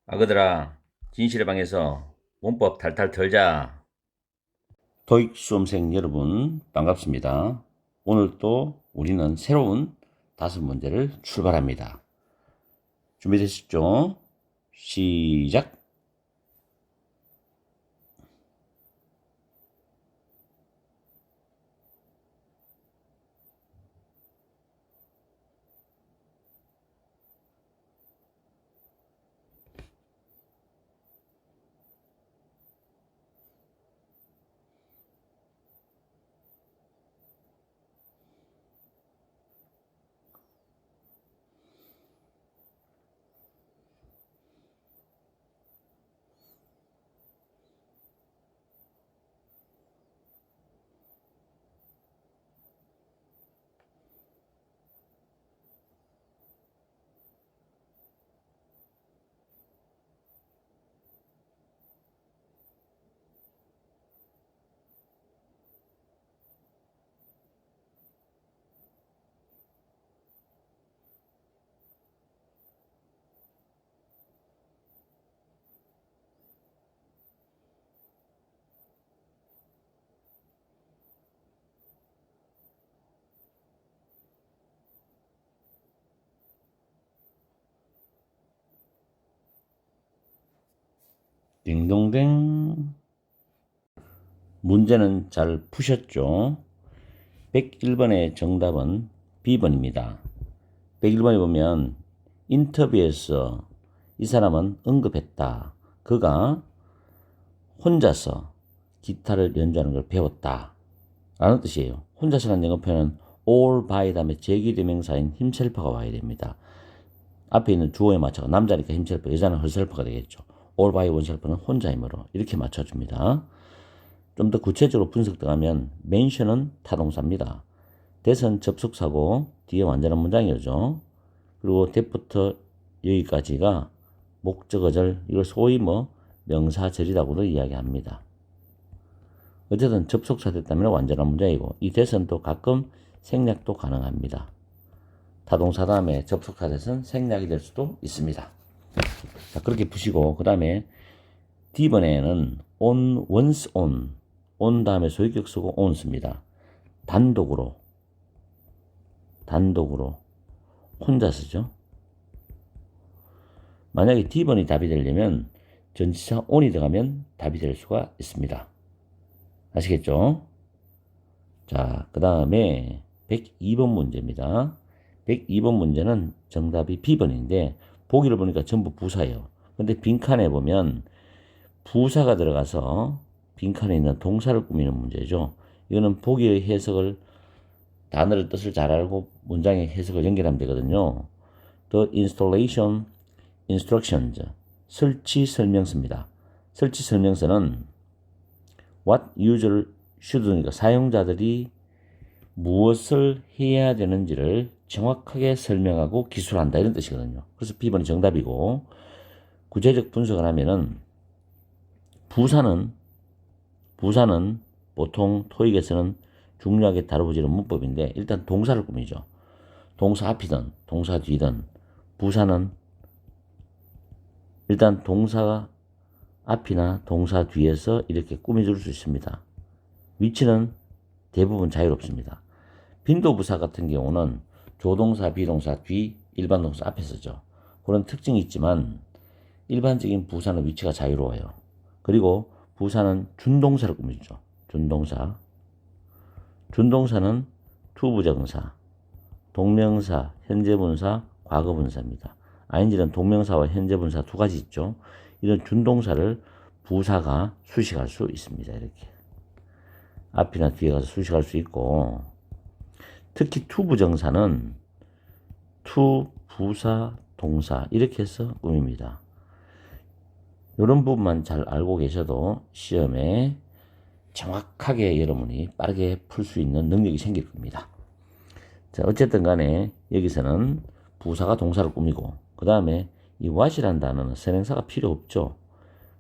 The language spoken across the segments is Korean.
아그들아, 진실의 방에서 문법 탈탈 털자. 토익 수험생 여러분, 반갑습니다. 오늘 또 우리는 새로운 5문제를 출발합니다. 준비되셨죠? 시작! 딩동댕. 문제는 잘 푸셨죠? 101번의 정답은 B번입니다. 101번에 보면 인터뷰에서 이 사람은 언급했다. 그가 혼자서 기타를 연주하는 걸 배웠다 라는 뜻이에요. 혼자서라는 영어표현은 all by 다음에 제기대명사인 himself가 와야 됩니다. 앞에 있는 주어에 맞춰서 남자니까 himself, 여자는 herself가 되겠죠. all by oneself는 혼자이므로 이렇게 맞춰줍니다. 좀 더 구체적으로 분석 들어가면 mention은 타동사입니다. that은 접속사고 뒤에 완전한 문장이죠. 그리고 that부터 여기까지가 목적어절, 이걸 소위 명사절이라고도 이야기합니다. 어쨌든 접속사 됐다면 완전한 문장이고, 이 that은 또 가끔 생략도 가능합니다. 타동사 다음에 접속사 that은 생략이 될 수도 있습니다. 자, 그렇게 푸시고, 그 다음에 D번에는 on, once on 다음에 소유격 쓰고 on 씁니다. 단독으로 혼자 쓰죠. 만약에 D번이 답이 되려면 전치사 on이 들어가면 답이 될 수가 있습니다. 아시겠죠? 자, 그 다음에 102번 문제입니다. 102번 문제는 정답이 B번인데 보기를 보니까 전부 부사예요. 근데 빈칸에 보면 부사가 들어가서 빈칸에 있는 동사를 꾸미는 문제죠. 이거는 보기의 해석을, 단어를 뜻을 잘 알고 문장의 해석을 연결하면 되거든요. The installation instructions, 설치 설명서입니다. 설치 설명서는 what user should니까 사용자들이 무엇을 해야 되는지를 정확하게 설명하고 기술한다 이런 뜻이거든요. 그래서 B번이 정답이고, 구체적 분석을 하면은 부사는 보통 토익에서는 중요하게 다뤄보지는 문법인데 일단 동사를 꾸미죠. 동사 앞이든 동사 뒤든 부사는 일단 동사 앞이나 동사 뒤에서 이렇게 꾸며줄 수 있습니다. 위치는 대부분 자유롭습니다. 빈도부사 같은 경우는 조동사, 비동사 뒤, 일반 동사 앞에 서죠. 그런 특징이 있지만 일반적인 부사는 위치가 자유로워요. 그리고 부사는 준동사를 꾸며주죠. 준동사는 투부정사, 동명사, 현재분사, 과거분사입니다. ing는 동명사와 현재분사 두 가지 있죠. 이런 준동사를 부사가 수식할 수 있습니다. 이렇게 앞이나 뒤에 가서 수식할 수 있고, 특히 투부정사는 투, 부사, 동사 이렇게 해서 꾸밉니다. 이런 부분만 잘 알고 계셔도 시험에 정확하게 여러분이 빠르게 풀 수 있는 능력이 생길 겁니다. 자, 어쨌든 간에 여기서는 부사가 동사를 꾸미고, 그 다음에 이 what이라는 단어는 선행사가 필요 없죠.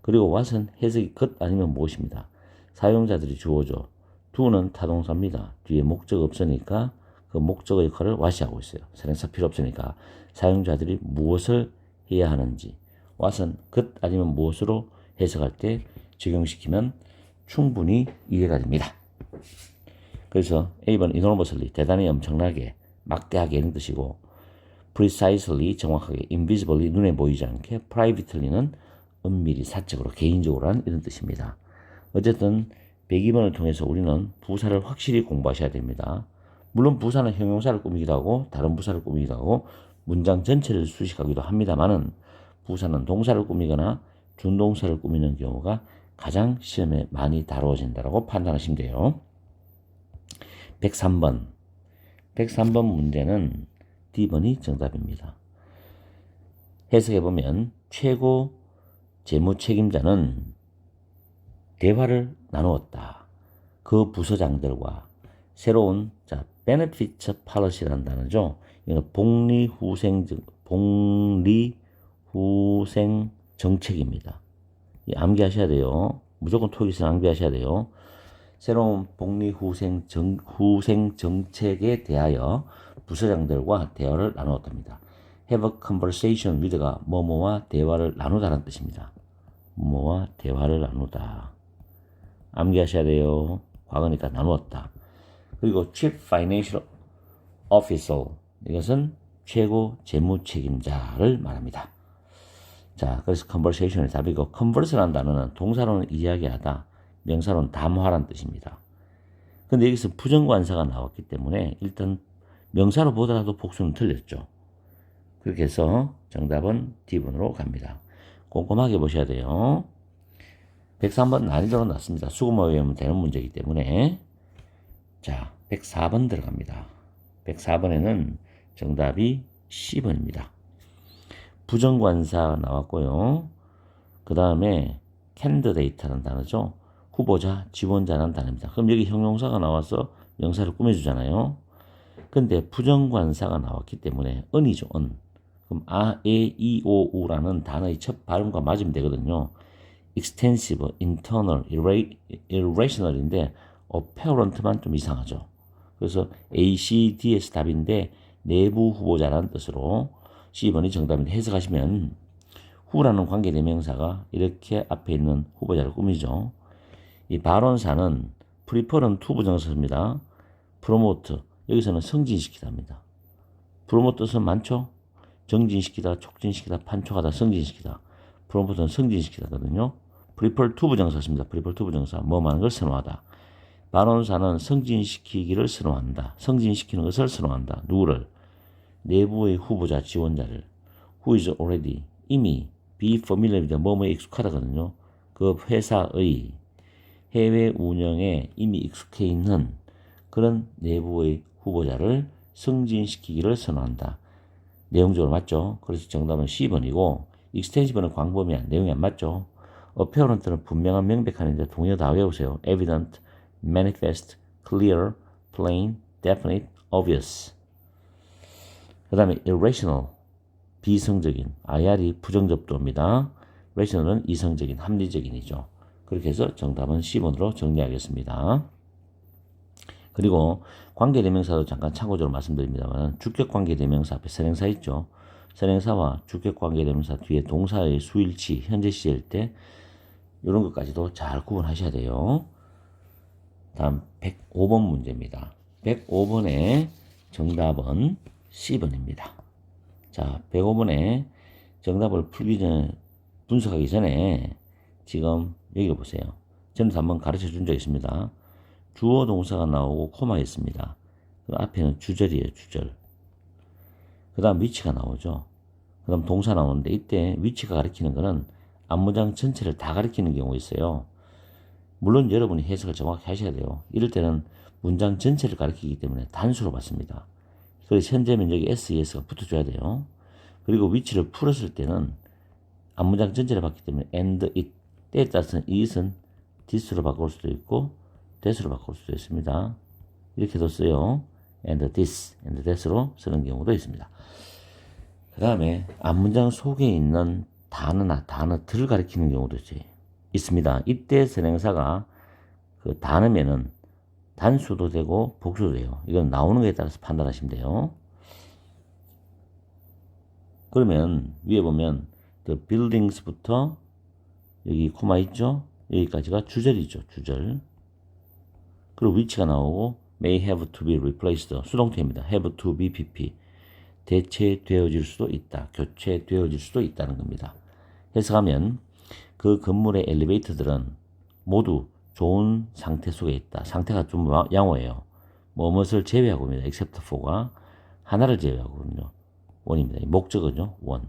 그리고 what은 해석이 것 아니면 무엇입니다. 사용자들이 주어죠. do는 타동사입니다. 뒤에 목적 없으니까 그 목적의 역할을 what이 하고 있어요. 선행사 필요 없으니까 사용자들이 무엇을 해야 하는지 what은 그 아니면 무엇으로 해석할 때 적용시키면 충분히 이해가 됩니다. 그래서 A번 enormously 대단히 엄청나게 막대하게 이런 뜻이고 precisely 정확하게 invisibly 눈에 보이지 않게 privately는 은밀히 사적으로 개인적으로 하는 이런 뜻입니다. 어쨌든 102번을 통해서 우리는 부사를 확실히 공부하셔야 됩니다. 물론 부사는 형용사를 꾸미기도 하고 다른 부사를 꾸미기도 하고 문장 전체를 수식하기도 합니다만은 부사는 동사를 꾸미거나 준동사를 꾸미는 경우가 가장 시험에 많이 다루어진다고 판단하시면 돼요. 103번. 103번 문제는 D번이 정답입니다. 해석해보면 최고 재무 책임자는 대화를 나누었다. 그 부서장들과 새로운 benefits policy라는 단어죠. 이건 복리후생 정책입니다. 암기하셔야 돼요. 무조건 토익에서 암기하셔야 돼요. 새로운 복리후생 정책에 대하여 부서장들과 대화를 나누었답니다. Have a conversation with가 뭐뭐와 대화를 나누다라는 뜻입니다. 뭐뭐와 대화를 나누다. 암기하셔야 돼요. 과거니까 나누었다. 그리고 Chief Financial Officer 이것은 최고 재무 책임자를 말합니다. 자, 그래서 conversation의 답이고 converse라는 단어는 동사로는 이야기하다, 명사로는 담화라는 뜻입니다. 근데 여기서 부정관사가 나왔기 때문에 일단 명사로 보더라도 복수는 틀렸죠. 그렇게 해서 정답은 D번으로 갑니다. 꼼꼼하게 보셔야 돼요. 103번 난이도는 낮습니다. 수고만 외우면 되는 문제이기 때문에. 자, 104번 들어갑니다. 104번에는 정답이 C번입니다. 부정관사 나왔고요. 그 다음에 candidate라는 단어죠. 후보자, 지원자라는 단어입니다. 그럼 여기 형용사가 나와서 명사를 꾸며주잖아요. 근데 부정관사가 나왔기 때문에 은이죠, 은. 그럼 에, 이, 오, 우라는 단어의 첫 발음과 맞으면 되거든요. extensive, internal, irrational인데 apparent만 좀 이상하죠. 그래서 A, C, D에서 답인데 내부 후보자라는 뜻으로 C번이 정답인데 해석하시면 후라는 관계대명사가 이렇게 앞에 있는 후보자를 꾸미죠. 이 발언사는 prefer는 투부정사입니다. promote 여기서는 승진시키다입니다. promote 뜻은 많죠. 정진시키다, 촉진시키다, 판촉하다, 승진시키다. promote는 승진시키다거든요. prefer 투부정사입니다. prefer 투부정사 뭐 많은 걸 선호하다. 발언사는 승진시키기를 선호한다. 승진시키는 것을 선호한다. 누구를? 내부의 후보자, 지원자를. Who is already 이미 be familiar입니다. 뭐뭐에 익숙하다거든요. 그 회사의 해외 운영에 이미 익숙해 있는 그런 내부의 후보자를 승진시키기를 선호한다. 내용적으로 맞죠? 그래서 정답은 C번이고 extensive는 광범위한 내용이 안 맞죠? apparent는 분명한 명백한인데 동의어 다 외우세요. evident, manifest, clear, plain, definite, obvious. 그 다음에 irrational, 비이성적인, IR이 부정접두입니다. rational은 이성적인, 합리적인이죠. 그렇게 해서 정답은 C번으로 정리하겠습니다. 그리고 관계대명사도 잠깐 참고적으로 말씀드립니다만 주격관계대명사 앞에 선행사 있죠. 선행사와 주격관계대명사 뒤에 동사의 수일치, 현재 시일 때 이런 것까지도 잘 구분하셔야 돼요. 다음 105번 문제입니다. 105번의 정답은 C번입니다. 자, 105번에 정답을 풀기 전에 분석하기 전에 지금 여기 보세요. 전에도 한번 가르쳐 준 적 있습니다. 주어 동사가 나오고 코마 있습니다. 그 앞에는 주절이에요, 주절. 그 다음 위치가 나오죠. 그 다음 동사 나오는데 이때 위치가 가리키는 거는 앞문장 전체를 다 가리키는 경우가 있어요. 물론 여러분이 해석을 정확히 하셔야 돼요. 이럴 때는 문장 전체를 가리키기 때문에 단수로 받습니다. 그래서 현재면 여기 SES가 붙어줘야 돼요. 그리고 위치를 풀었을 때는 앞문장 전체를 받기 때문에 and it 때에 따라서는 it은 this로 바꿀 수도 있고 that으로 바꿀 수도 있습니다. 이렇게도 써요. and this, and that으로 쓰는 경우도 있습니다. 그 다음에 앞문장 속에 있는 단어나 단어들을 가리키는 경우도 있습니다. 이때 선행사가 그 단어면은 단수도 되고 복수도 돼요. 이건 나오는 거에 따라서 판단하시면 돼요. 그러면 위에 보면 the buildings부터 여기 코마 있죠? 여기까지가 주절이죠. 주절. 그리고 위치가 나오고 may have to be replaced 수동태입니다. have to be pp 대체되어질 수도 있다. 교체되어질 수도 있다는 겁니다. 해석하면 그 건물의 엘리베이터들은 모두 좋은 상태 속에 있다. 상태가 좀 양호해요. 뭐뭇을 제외하고입니다. except for가 하나를 제외하고군요. 원입니다. 목적어죠. 원.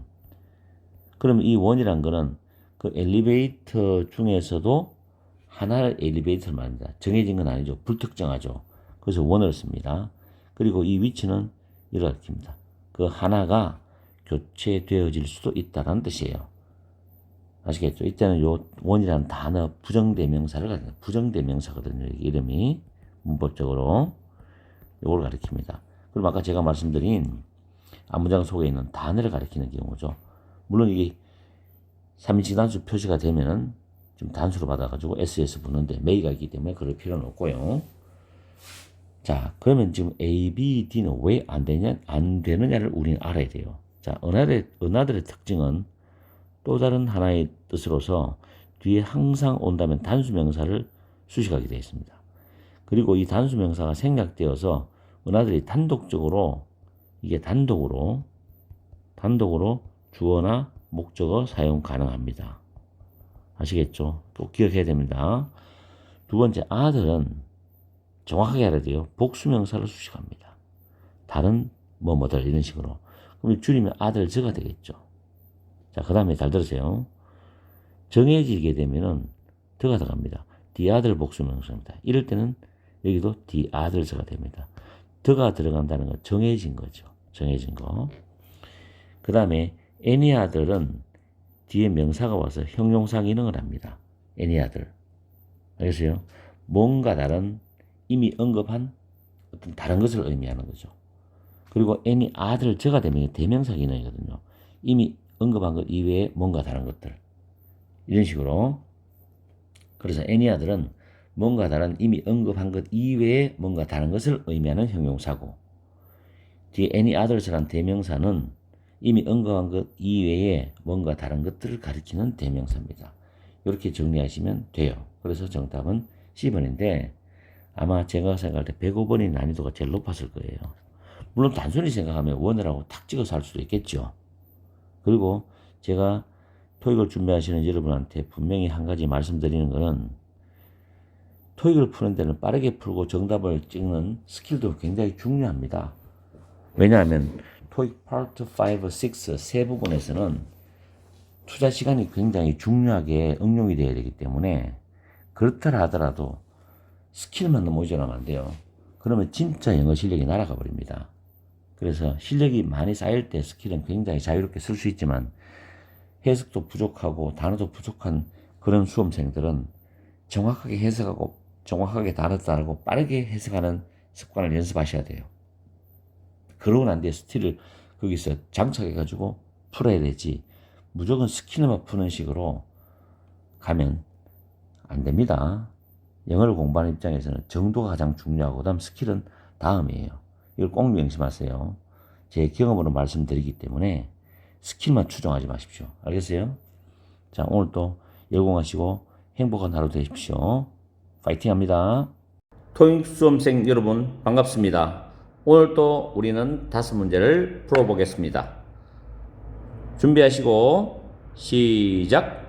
그럼 이 원이란 거는 그 엘리베이터 중에서도 하나의 엘리베이터를 말합니다. 정해진 건 아니죠. 불특정하죠. 그래서 원을 씁니다. 그리고 이 위치는 이를 가리킵니다. 그 하나가 교체되어질 수도 있다는 뜻이에요. 아시겠죠? 이때는 요 원이라는 단어 부정대명사를 가리킵니다. 부정대명사거든요. 이름이 문법적으로 요걸 가리킵니다. 그럼 아까 제가 말씀드린 앞문장 속에 있는 단어를 가리키는 경우죠. 물론 이게 3인칭 단수 표시가 되면은 좀 단수로 받아가지고 SS 붙는데 may가 있기 때문에 그럴 필요는 없고요. 자, 그러면 지금 A, B, D는 왜 안 되느냐를 우리는 알아야 돼요. 자, 은하들의 특징은 또 다른 하나의 뜻으로서 뒤에 항상 온다면 단수명사를 수식하게 되어 있습니다. 그리고 이 단수명사가 생략되어서 은하들이 단독적으로 이게 단독으로 주어나 목적어 사용 가능합니다. 아시겠죠? 또 기억해야 됩니다. 두 번째, 아들은 정확하게 알아야 돼요. 복수명사를 수식합니다. 다른 뭐뭐들 이런 식으로. 그럼 줄이면 아들 저가 되겠죠. 자, 그 다음에 잘 들으세요. 정해지게 되면은 더가 들어갑니다. the 아들 복수명사입니다. 이럴 때는 여기도 the 아들서가 됩니다. 더가 들어간다는 건 정해진 거죠. 정해진 거. 그 다음에 any other은 뒤에 명사가 와서 형용사 기능을 합니다. any other. 알겠어요? 뭔가 다른 이미 언급한 어떤 다른 것을 의미하는 거죠. 그리고 any other 저가 되면 대명사 기능이거든요. 이미 언급한 것 이외에 뭔가 다른 것들. 이런 식으로. 그래서 any other은 뭔가 다른 이미 언급한 것 이외에 뭔가 다른 것을 의미하는 형용사고, 뒤에 any others란 대명사는 이미 언급한 것 이외에 뭔가 다른 것들을 가리키는 대명사입니다. 이렇게 정리하시면 돼요. 그래서 정답은 C번인데 아마 제가 생각할 때 105번이 난이도가 제일 높았을 거예요. 물론 단순히 생각하면 원이라고 탁 찍어서 할 수도 있겠죠. 그리고 제가 토익을 준비하시는 여러분한테 분명히 한 가지 말씀드리는 것은 토익을 푸는 데는 빠르게 풀고 정답을 찍는 스킬도 굉장히 중요합니다. 왜냐하면 토익 파트 5, 6 세 부분에서는 투자 시간이 굉장히 중요하게 응용이 되어야 되기 때문에 그렇더라 하더라도 스킬만 너무 의존하면 안 돼요. 그러면 진짜 영어 실력이 날아가 버립니다. 그래서 실력이 많이 쌓일 때 스킬은 굉장히 자유롭게 쓸 수 있지만 해석도 부족하고 단어도 부족한 그런 수험생들은 정확하게 해석하고 정확하게 단어 따르고 빠르게 해석하는 습관을 연습하셔야 돼요. 그러고 난 뒤에 스킬을 거기서 장착해가지고 풀어야 되지 무조건 스킬만 푸는 식으로 가면 안 됩니다. 영어를 공부하는 입장에서는 정도가 가장 중요하고 그다음 스킬은 다음이에요. 이걸 꼭 명심하세요. 제 경험으로 말씀드리기 때문에 스킬만 추종하지 마십시오. 알겠어요? 자, 오늘도 열공하시고 행복한 하루 되십시오. 파이팅 합니다. 토익 수험생 여러분 반갑습니다. 오늘도 우리는 5문제를 풀어보겠습니다. 준비하시고 시작!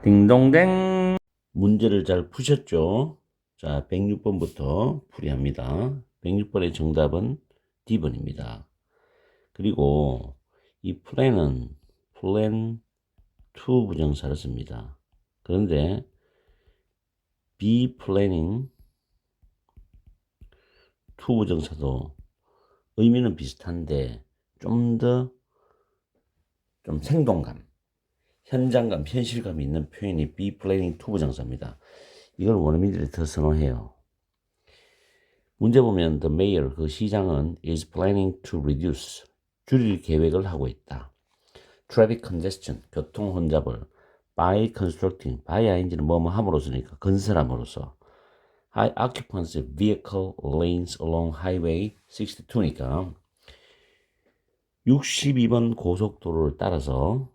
딩동댕. 문제를 잘 푸셨죠? 자, 106번부터 풀이합니다. 106번의 정답은 D번입니다. 그리고 이 플랜은 플랜 to 부정사를 씁니다. 그런데 be planning to 부정사도 의미는 비슷한데 좀 더 좀 생동감, 현장감, 현실감 있는 표현이 be planning to 부정사입니다. 이걸 원어민들이 더 선호해요. 문제 보면 the mayor, 그 시장은 is planning to reduce, 줄일 계획을 하고 있다. traffic congestion, 교통 혼잡을 by constructing, by ing는 뭐뭐 함으로써니까 건설함으로써 high occupancy vehicle lanes along highway 62니까 62번 고속도로를 따라서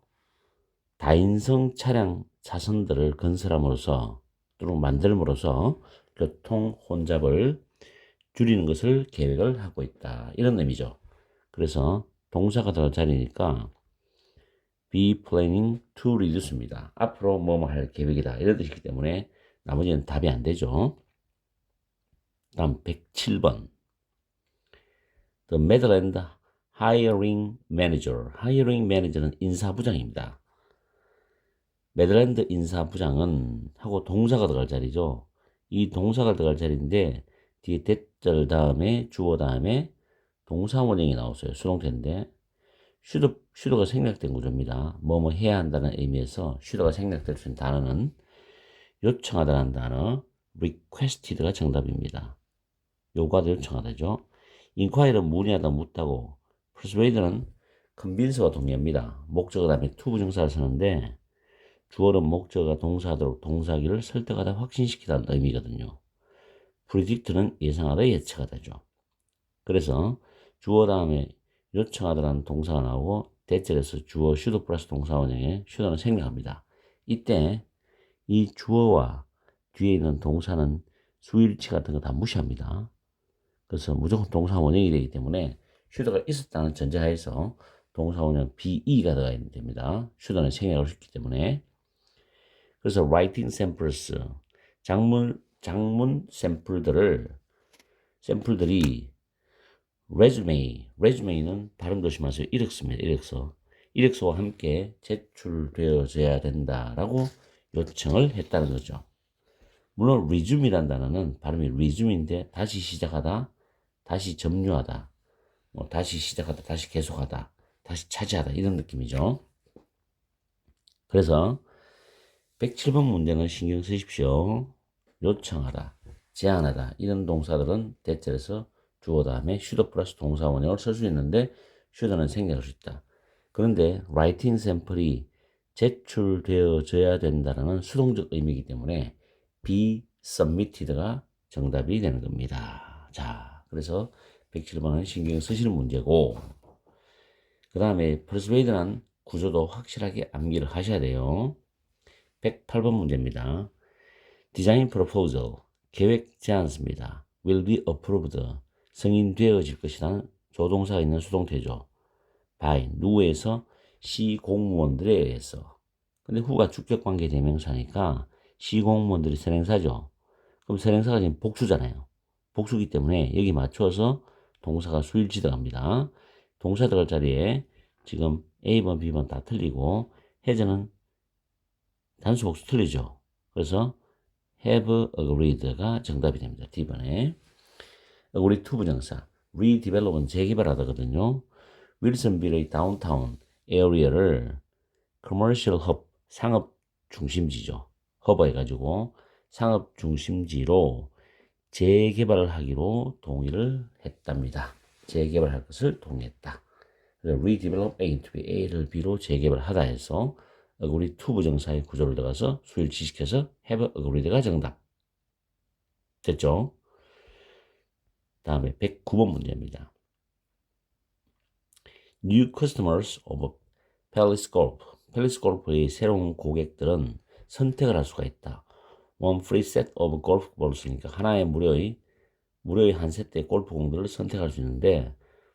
다인성 차량 차선들을 건설함으로써 또는 만들므로써 교통 혼잡을 줄이는 것을 계획을 하고 있다. 이런 의미죠. 그래서 동사가 들어갈 자리니까 be planning to reduce입니다. 앞으로 뭐뭐 할 계획이다. 이런 뜻이기 때문에 나머지는 답이 안 되죠. 다음 107번. The Midland Hiring Manager. Hiring Manager는 인사부장입니다. 메들랜드 인사부장은 하고 동사가 들어갈 자리죠. 이 동사가 들어갈 자리인데 뒤에 대절 다음에 주어 다음에 동사 원형이 나왔어요. 수동태인데 슈더가 생략된 구조입니다. 뭐뭐 해야 한다는 의미에서 슈더가 생략될 수 있는 단어는 요청하다는 단어 requested가 정답입니다. 요구하다 요청하다죠. inquire는 문의하다 묻다고 persuade는 convince와 동의합니다. 목적어 다음에 to 부정사를 쓰는데 주어는 목적어가 동사하도록 동사기를 설득하다 확신시키다는 의미거든요. predict는 예상하다 예측하다죠. 그래서 주어 다음에 요청하다라는 동사가 나오고 대절에서 주어 슈도 플러스 동사 원형에 슈도는 생략합니다. 이때 이 주어와 뒤에 있는 동사는 수일치 같은 거 다 무시합니다. 그래서 무조건 동사 원형이 되기 때문에 슈도가 있었다는 전제하에서 동사 원형 be가 들어가야 됩니다. 슈도는 생략할 수 있기 때문에. 그래서 writing samples, 장문 샘플들이 resume는 발음 조심하세요. 이력서입니다. 이력서와 함께 제출되어져야 된다라고 요청을 했다는 거죠. 물론 resume이라는 단어는 발음이 resume인데 다시 시작하다, 다시 점유하다, 다시 시작하다, 다시 계속하다, 다시 차지하다 이런 느낌이죠. 그래서 107번 문제는 신경 쓰십시오. 요청하다, 제안하다 이런 동사들은 대절에서 주어 다음에 슈더 플러스 동사 원형을 쓸 수 있는데 슈더는 생략할 수 있다. 그런데 writing 샘플이 제출되어져야 된다는 수동적 의미이기 때문에 be submitted가 정답이 되는 겁니다. 자, 그래서 107번은 신경 쓰시는 문제고 그 다음에 persuade란 구조도 확실하게 암기를 하셔야 돼요. 108번 문제입니다. 디자인 프로포절, 계획 제안서입니다. will be approved, 승인되어질 것이라는 조동사가 있는 수동태죠. by, 누구에서? 시공무원들에 의해서. 근데 who가 주격관계 대명사니까 시공무원들이 선행사죠. 그럼 선행사가 지금 복수잖아요. 복수기 때문에 여기 맞춰서 동사가 수일치 들어갑니다. 동사 들어갈 자리에 지금 A번, B번 다 틀리고 해제는 단수 복수 틀리죠. 그래서 have agreed가 정답이 됩니다. D번에. agree to 부정사. redevelop은 재개발하다거든요. 윌슨빌의 다운타운 에어리어를 commercial hub, 상업 중심지죠. 허브 해가지고 상업 중심지로 재개발을 하기로 동의를 했답니다. 재개발할 것을 동의했다. redevelop A to B, A를 B로 재개발하다 해서 agree to 부정사의 구조를 들어가서 수일치시켜서 have agreed가 정답. 됐죠? 다음에 109번 문제입니다. New customers of Palace Golf. 팰리스 골프의 새로운 고객들은 선택을 할 수가 있다. One free set of golf balls니까 하나의 무료의 한 세트의 골프공들을 선택할 수 있는데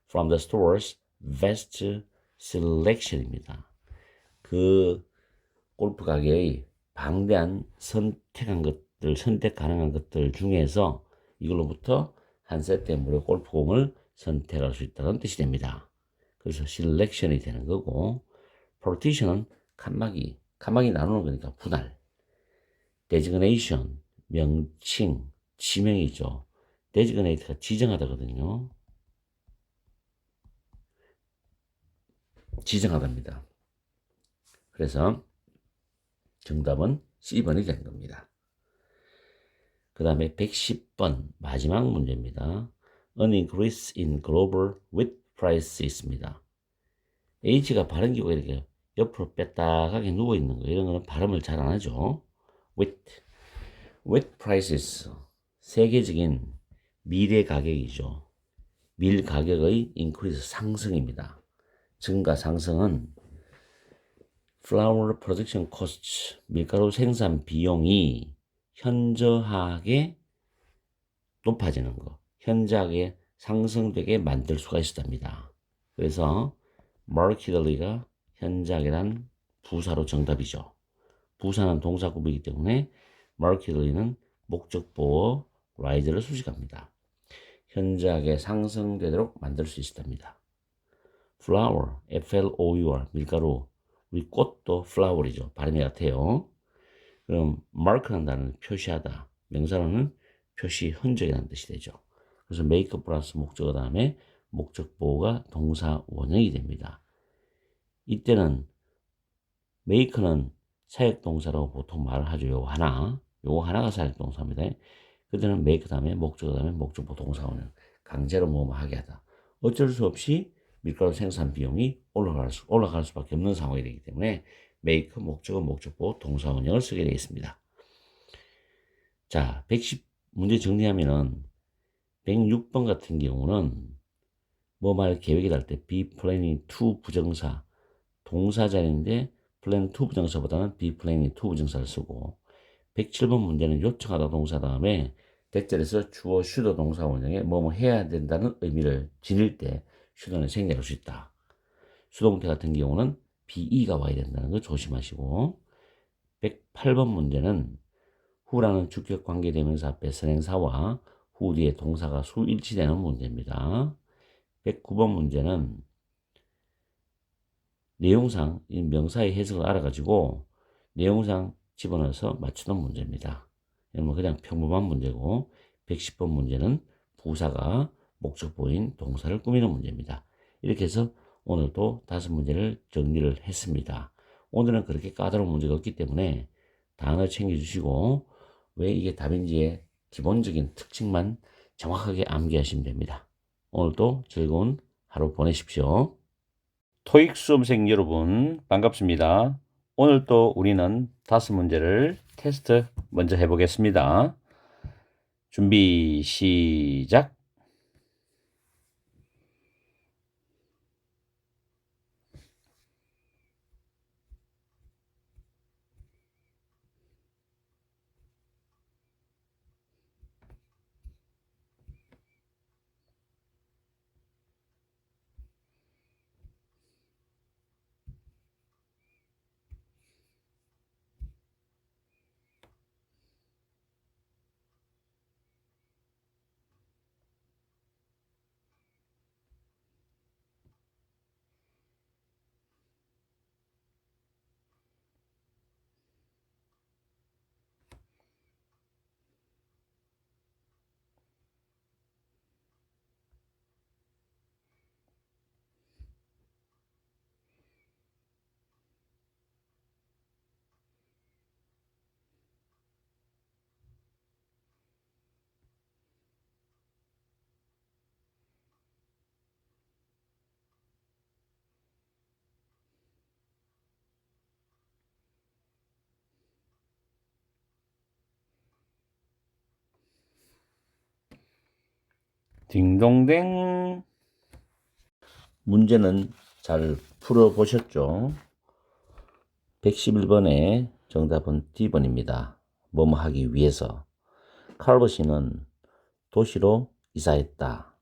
from the store's vast selection입니다. 그 골프 가게의 방대한 선택 가능한 것들 중에서 이걸로부터 한 세트의 무료 골프공을 선택할 수 있다는 뜻이 됩니다. 그래서 selection이 되는 거고, partition은 칸막이 나누는 거니까 분할. designation, 명칭, 지명이죠. designate가 지정하다거든요. 지정하답니다. 그래서 정답은 C번이 된 겁니다. 그 다음에 110번 마지막 문제입니다. An increase in global wheat price 있습니다. H가 발음 기호가 이렇게 옆으로 뺐다하게 누워 있는 거, 이런 거는 발음을 잘 안 하죠. wheat prices, 세계적인 밀의 가격이죠. 밀 가격의 increase, 상승입니다. 증가, 상승은 flour production costs, 밀가루 생산 비용이 현저하게 높아지는 거, 현저하게 상승되게 만들 수가 있었답니다. 그래서 markedly가 현저하게란 부사로 정답이죠. 부사는 동사구비이기 때문에 markedly는 목적보어 rise를 수식합니다. 현저하게 상승되도록 만들 수 있었답니다. flour, flour, 밀가루, 우리 꽃도 flower이죠. 발음이 같아요. 그럼 mark라는 단어는 표시하다, 명사로는 표시 흔적이라는 뜻이 되죠. 그래서 make 플러스 목적어 다음에 목적보호가 동사 원형이 됩니다. 이때는 make는 사역동사라고 보통 말을 하죠. 요거 하나가 사역동사입니다. 그때는 make 다음에 목적어 다음에 목적보호 동사 원형, 강제로 뭐뭐 하게 하다. 어쩔 수 없이 밀가루 생산 비용이 올라갈 수밖에 없는 상황이 되기 때문에 make, 목적어, 목적보호 동사 원형을 쓰게 되어 있습니다. 자, 110 문제 정리하면은 106번 같은 경우는 뭐 말 계획이 날 때 be planning to 부정사, 동사 자리인데 plan to 부정사보다는 be planning to 부정사를 쓰고, 107번 문제는 요청하다 동사 다음에 대절에서 주어 슈더 동사 원형에 뭐뭐 해야 된다는 의미를 지닐 때 슈더는 생략할 수 있다. 수동태 같은 경우는 be가 와야 된다는 거 조심하시고, 108번 문제는 후라는 주격 관계대명사 앞에 선행사와 후 뒤에 동사가 수일치되는 문제입니다. 109번 문제는 내용상 명사의 해석을 알아가지고 내용상 집어넣어서 맞추는 문제입니다. 그냥 평범한 문제고, 110번 문제는 부사가 목적보인 동사를 꾸미는 문제입니다. 이렇게 해서 오늘도 5문제를 정리를 했습니다. 오늘은 그렇게 까다로운 문제가 없기 때문에 단어 챙겨주시고 왜 이게 답인지의 기본적인 특징만 정확하게 암기하시면 됩니다. 오늘도 즐거운 하루 보내십시오. 토익 수험생 여러분 반갑습니다. 오늘 또 우리는 5문제를 테스트 먼저 해보겠습니다. 준비 시작. 딩동댕. 문제는 잘 풀어보셨죠? 111번의 정답은 D번입니다. 뭐뭐 하기 위해서. 칼버시는 도시로 이사했다.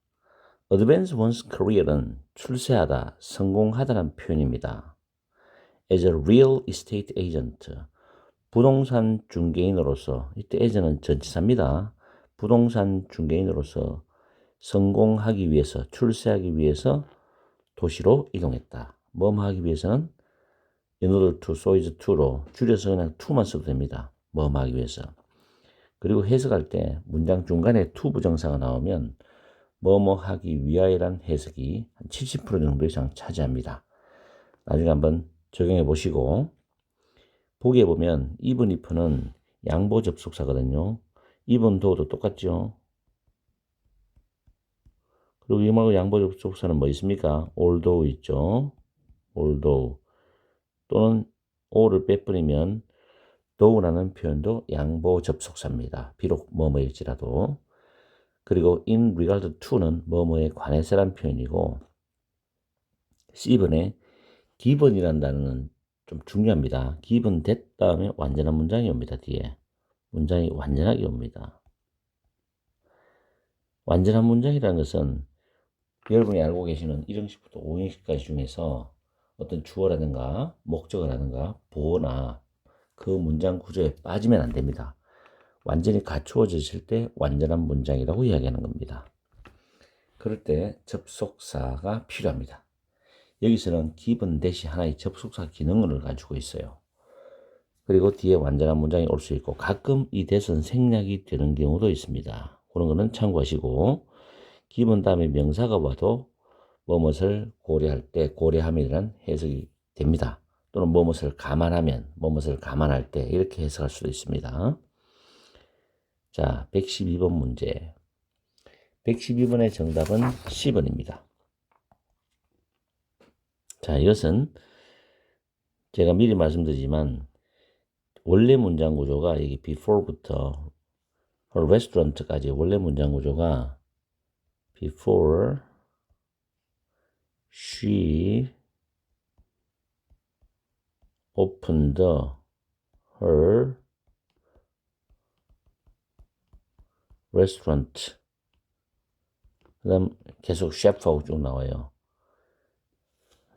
advance one's career은 출세하다, 성공하다는 표현입니다. as a real estate agent, 부동산 중개인으로서, 이때 as는 전치사입니다. 부동산 중개인으로서 성공하기 위해서, 출세하기 위해서 도시로 이동했다. 뭐뭐 하기 위해서는 in order to, so is to로 줄여서 그냥 to만 써도 됩니다. 뭐뭐 하기 위해서. 그리고 해석할 때 문장 중간에 to 부정사가 나오면 뭐뭐 하기 위하여란 해석이 한 70% 정도 이상 차지합니다. 나중에 한번 적용해 보시고, 보기에 보면 even if는 양보 접속사거든요. even though도 똑같죠. 그리고 이 말고 양보 접속사는 뭐 있습니까? although 있죠. although 또는 o를 빼버리면 though라는 표현도 양보 접속사입니다. 비록 뭐뭐일지라도. 그리고 in regard to는 뭐뭐에 관해서란 표현이고, given에 given이라는 단어는 좀 중요합니다. given that 다음에 완전한 문장이 옵니다. 뒤에 문장이 완전하게 옵니다. 완전한 문장이라는 것은 여러분이 알고 계시는 1형식부터 5형식까지 중에서 어떤 주어라든가 목적어라든가 보어나 그 문장 구조에 빠지면 안 됩니다. 완전히 갖추어졌을 때 완전한 문장이라고 이야기하는 겁니다. 그럴 때 접속사가 필요합니다. 여기서는 given that이 하나의 접속사 기능을 가지고 있어요. 그리고 뒤에 완전한 문장이 올 수 있고, 가끔 이 that은 생략이 되는 경우도 있습니다. 그런 거는 참고하시고, given 다음에 명사가 와도 뭐뭇을 고려할 때 고려함이라는 해석이 됩니다. 또는 뭐뭇을 감안하면, 뭐뭇을 감안할 때 이렇게 해석할 수도 있습니다. 자, 112번 문제. 112번의 정답은 10번입니다. 자, 이것은 제가 미리 말씀드리지만 원래 문장 구조가 여기 before부터 restaurant까지 원래 문장 구조가 before she opened her restaurant. 그 다음 계속 chef하고 쭉 나와요.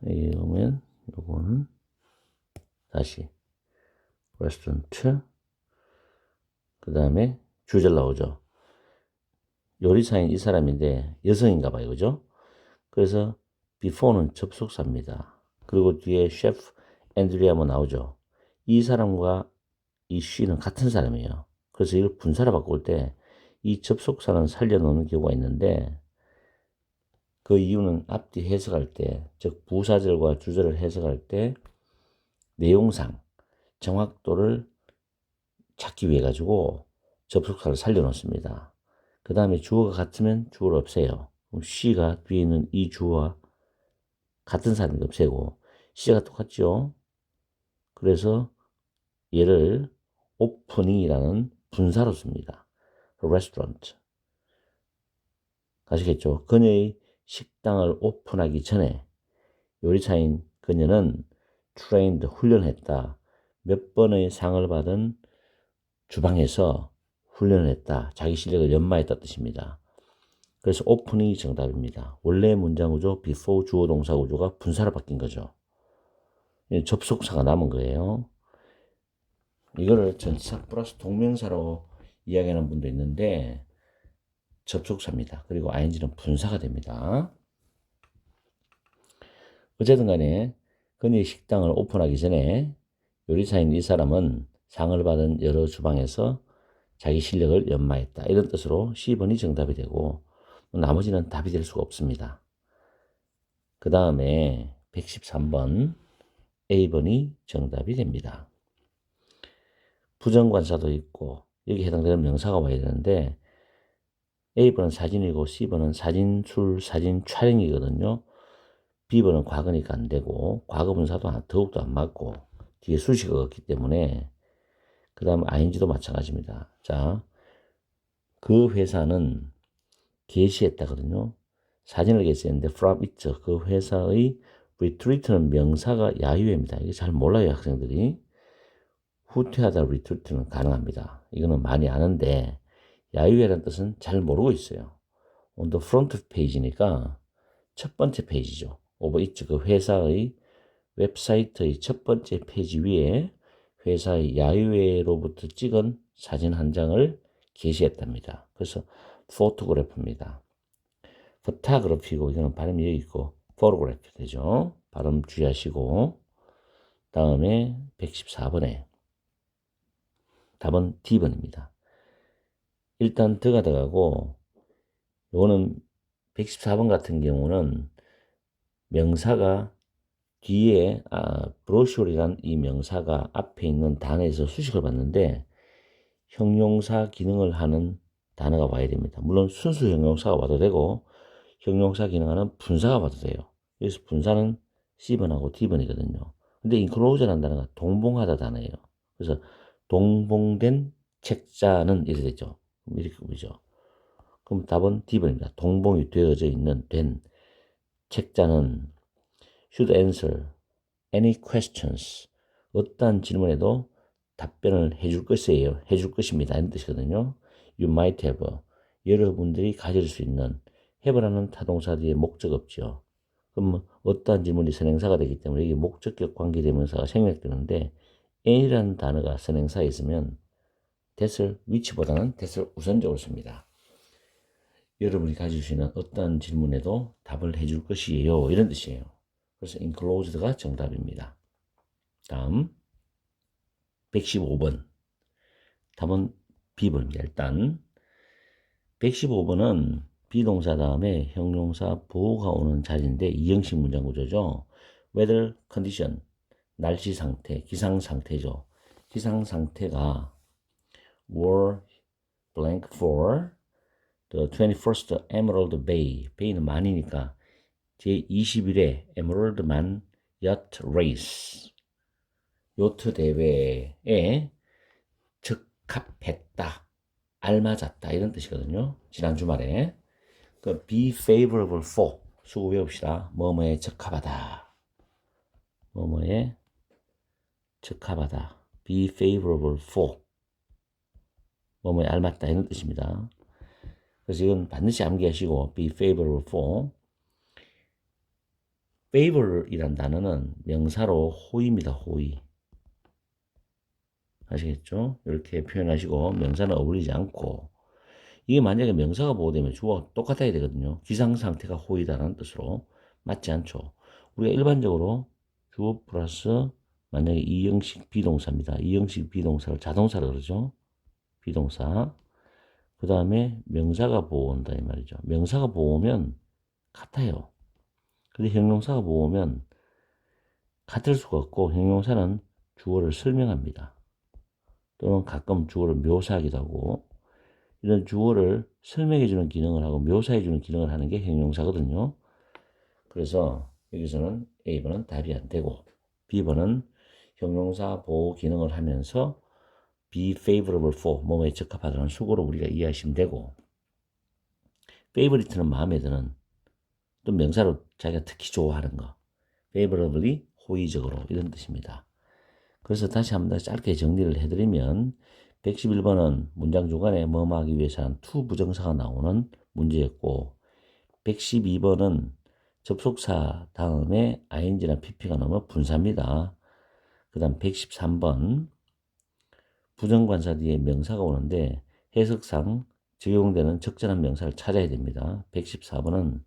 여기 보면 요거는 다시 restaurant, 그 다음에 주절 나오죠. 요리사인 이 사람인데 여성인가 봐요. 그죠? 그래서 before는 접속사입니다. 그리고 뒤에 셰프 앤드리아뭐 나오죠. 이 사람과 이 she는 같은 사람이에요. 그래서 이걸 분사로 바꿀 때 이 접속사는 살려놓는 경우가 있는데, 그 이유는 앞뒤 해석할 때, 즉 부사절과 주절을 해석할 때 내용상 정확도를 찾기 위해 가지고 접속사를 살려놓습니다. 그 다음에 주어가 같으면 주어를 없애요. 그럼 she가 뒤에 있는 이 주어와 같은 사람이 없애고, 시제가 똑같죠. 그래서 얘를 오프닝이라는 분사로 씁니다. restaurant. 아시겠죠? 그녀의 식당을 오픈하기 전에 요리사인 그녀는 trained, 훈련했다. 몇 번의 상을 받은 주방에서 훈련을 했다. 자기 실력을 연마했다 뜻입니다. 그래서 오프닝이 정답입니다. 원래 문장 구조 before 주어 동사 구조가 분사로 바뀐 거죠. 접속사가 남은 거예요. 이거를 전치사 플러스 동명사로 이야기하는 분도 있는데 접속사입니다. 그리고 ing는 분사가 됩니다. 어쨌든 간에 그녀의 식당을 오픈하기 전에 요리사인 이 사람은 상을 받은 여러 주방에서 자기 실력을 연마했다. 이런 뜻으로 C번이 정답이 되고 나머지는 답이 될 수가 없습니다. 그 다음에 113번 A번이 정답이 됩니다. 부정관사도 있고 여기 해당되는 명사가 와야 되는데 A번은 사진이고 C번은 사진, 술, 사진 촬영이거든요. B번은 과거니까 안 되고 과거분사도 더욱도 안 맞고 뒤에 수식어가 없기 때문에, 그 다음 ing도 마찬가지입니다. 자, 그 회사는 게시했다거든요. 사진을 게시했는데 from 있죠. 그 회사의 retreat는 명사가 야유회입니다. 이거 잘 몰라요, 학생들이. 후퇴하다 retreat는 가능합니다. 이거는 많이 아는데 야유회라는 뜻은 잘 모르고 있어요. on the front page니까 첫 번째 페이지죠. over 있죠. 그 회사의 웹사이트의 첫 번째 페이지 위에 회사의 야유회로부터 찍은 사진 한 장을 게시했답니다. 그래서 포토그래프입니다. 포토그래피고 이거는 발음이 여기 있고 포토그래피 되죠. 발음 주의하시고 다음에 114번에 답은 D번입니다. 일단 들어가고 요거는 114번 같은 경우는 명사가 뒤에 브로셔이란 이 명사가 앞에 있는 단어에서 수식을 받는데 형용사 기능을 하는 단어가 와야 됩니다. 물론 순수 형용사가 와도 되고 형용사 기능하는 분사가 와도 돼요. 여기서 분사는 C번하고 D번이거든요. 근데 enclose라는 단어가 동봉하다 단어예요. 그래서 동봉된 책자는 이렇게 되죠. 이렇게 보죠. 그럼 답은 D번입니다. 동봉이 되어져 있는 된 책자는 should answer any questions. 어떠한 질문에도 답변을 해줄 것이에요. 해줄 것입니다. 이런 뜻이거든요. You might have. 여러분들이 가질 수 있는 have라는 타동사 뒤에 목적 없죠. 그럼 어떠한 질문이 선행사가 되기 때문에 이게 목적격 관계대명사가 생략되는데 any라는 단어가 선행사에 있으면 that을 which보다는 that을 우선적으로 씁니다. 여러분이 가질 수 있는 어떠한 질문에도 답을 해줄 것이에요. 이런 뜻이에요. 그래서 enclosed가 정답입니다. 다음 115번 답은 B번입니다. 일단 115번은 비동사 다음에 형용사 보호가 오는 자리인데 이형식 문장 구조죠. weather condition 날씨 상태, 기상 상태죠. 기상 상태가 were blank for the 21st Emerald Bay. Bay는 만이니까 제21회 에메랄드만 야트 레이스 요트 대회에 적합했다, 알맞았다 이런 뜻이거든요. 지난 주말에 그 be favorable for 수고 외웁시다. 뭐뭐에 적합하다, 뭐뭐에 적합하다, be favorable for 뭐뭐에 알맞다 이런 뜻입니다. 그래서 이건 반드시 암기하시고 be favorable for favor이란 단어는 명사로 호의입니다. 호의. 아시겠죠? 이렇게 표현하시고 명사는 어울리지 않고 이게 만약에 명사가 보호되면 주어가 똑같아야 되거든요. 기상 상태가 호의다라는 뜻으로 맞지 않죠. 우리가 일반적으로 주어 플러스 만약에 이형식 비동사입니다. 이형식 비동사를 자동사로 그러죠. 비동사. 그 다음에 명사가 보호한다 이 말이죠. 명사가 보호면 같아요. 근데 형용사가 보호면 같을 수가 없고 형용사는 주어를 설명합니다. 또는 가끔 주어를 묘사하기도 하고 이런 주어를 설명해주는 기능을 하고 묘사해주는 기능을 하는 게 형용사거든요. 그래서 여기서는 A번은 답이 안 되고 B번은 형용사 보호 기능을 하면서 be favorable for 뭐뭐에 적합하다는 수고로 우리가 이해하시면 되고 favorite는 마음에 드는 또 명사로 자기가 특히 좋아하는 거 favorably 호의적으로 이런 뜻입니다. 그래서 다시 한번 짧게 정리를 해드리면 111번은 문장 중간에 뭐뭐 하기 위해서 한 to 부정사가 나오는 문제였고 112번은 접속사 다음에 ing나 pp가 나오면 분사입니다. 그 다음 113번 부정관사 뒤에 명사가 오는데 해석상 적용되는 적절한 명사를 찾아야 됩니다. 114번은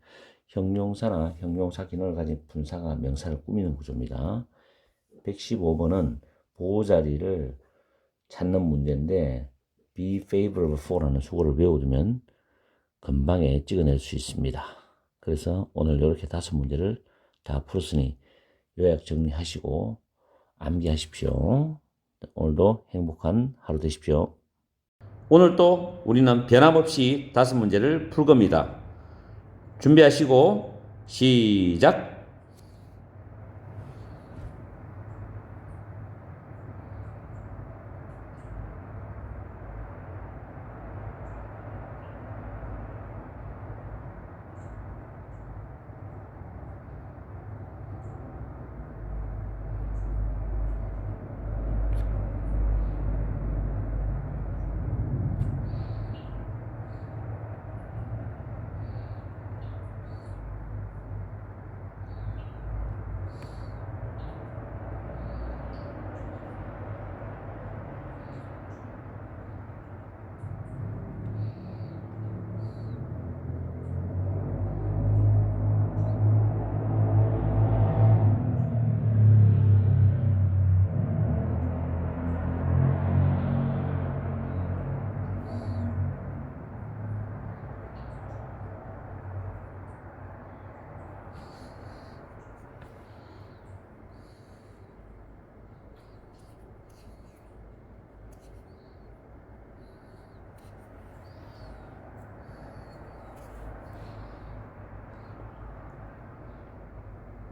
형용사나 형용사 기능을 가진 분사가 명사를 꾸미는 구조입니다. 115번은 보호자리를 찾는 문제인데 be favorable for라는 수고를 외워두면 금방에 찍어낼 수 있습니다. 그래서 오늘 이렇게 5문제를 다 풀었으니 요약 정리하시고 암기하십시오. 오늘도 행복한 하루 되십시오. 오늘도 우리는 변함없이 5문제를 풀 겁니다. 준비하시고 시작!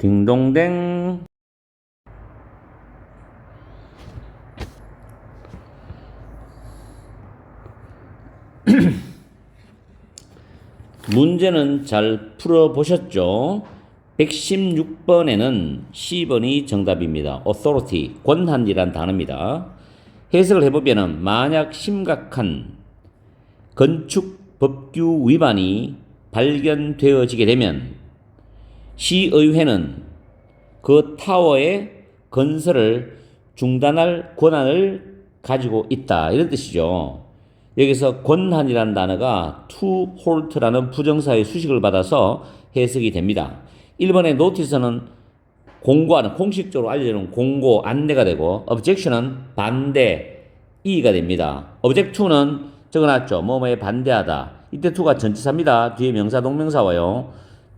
딩동댕. 문제는 잘 풀어보셨죠? 116번에는 C번이 정답입니다. authority, 권한이란 단어입니다. 해석을 해보면 만약 심각한 건축 법규 위반이 발견되어지게 되면 시의회는 그 타워의 건설을 중단할 권한을 가지고 있다. 이런 뜻이죠. 여기서 권한이라는 단어가 to halt라는 부정사의 수식을 받아서 해석이 됩니다. 1번의 notice는 공고하는, 공식적으로 알려주는 공고, 안내가 되고 objection은 반대, 이의가 됩니다. object to는 적어놨죠. 뭐뭐에 반대하다. 이때 to가 전치사입니다. 뒤에 명사, 동명사 와요.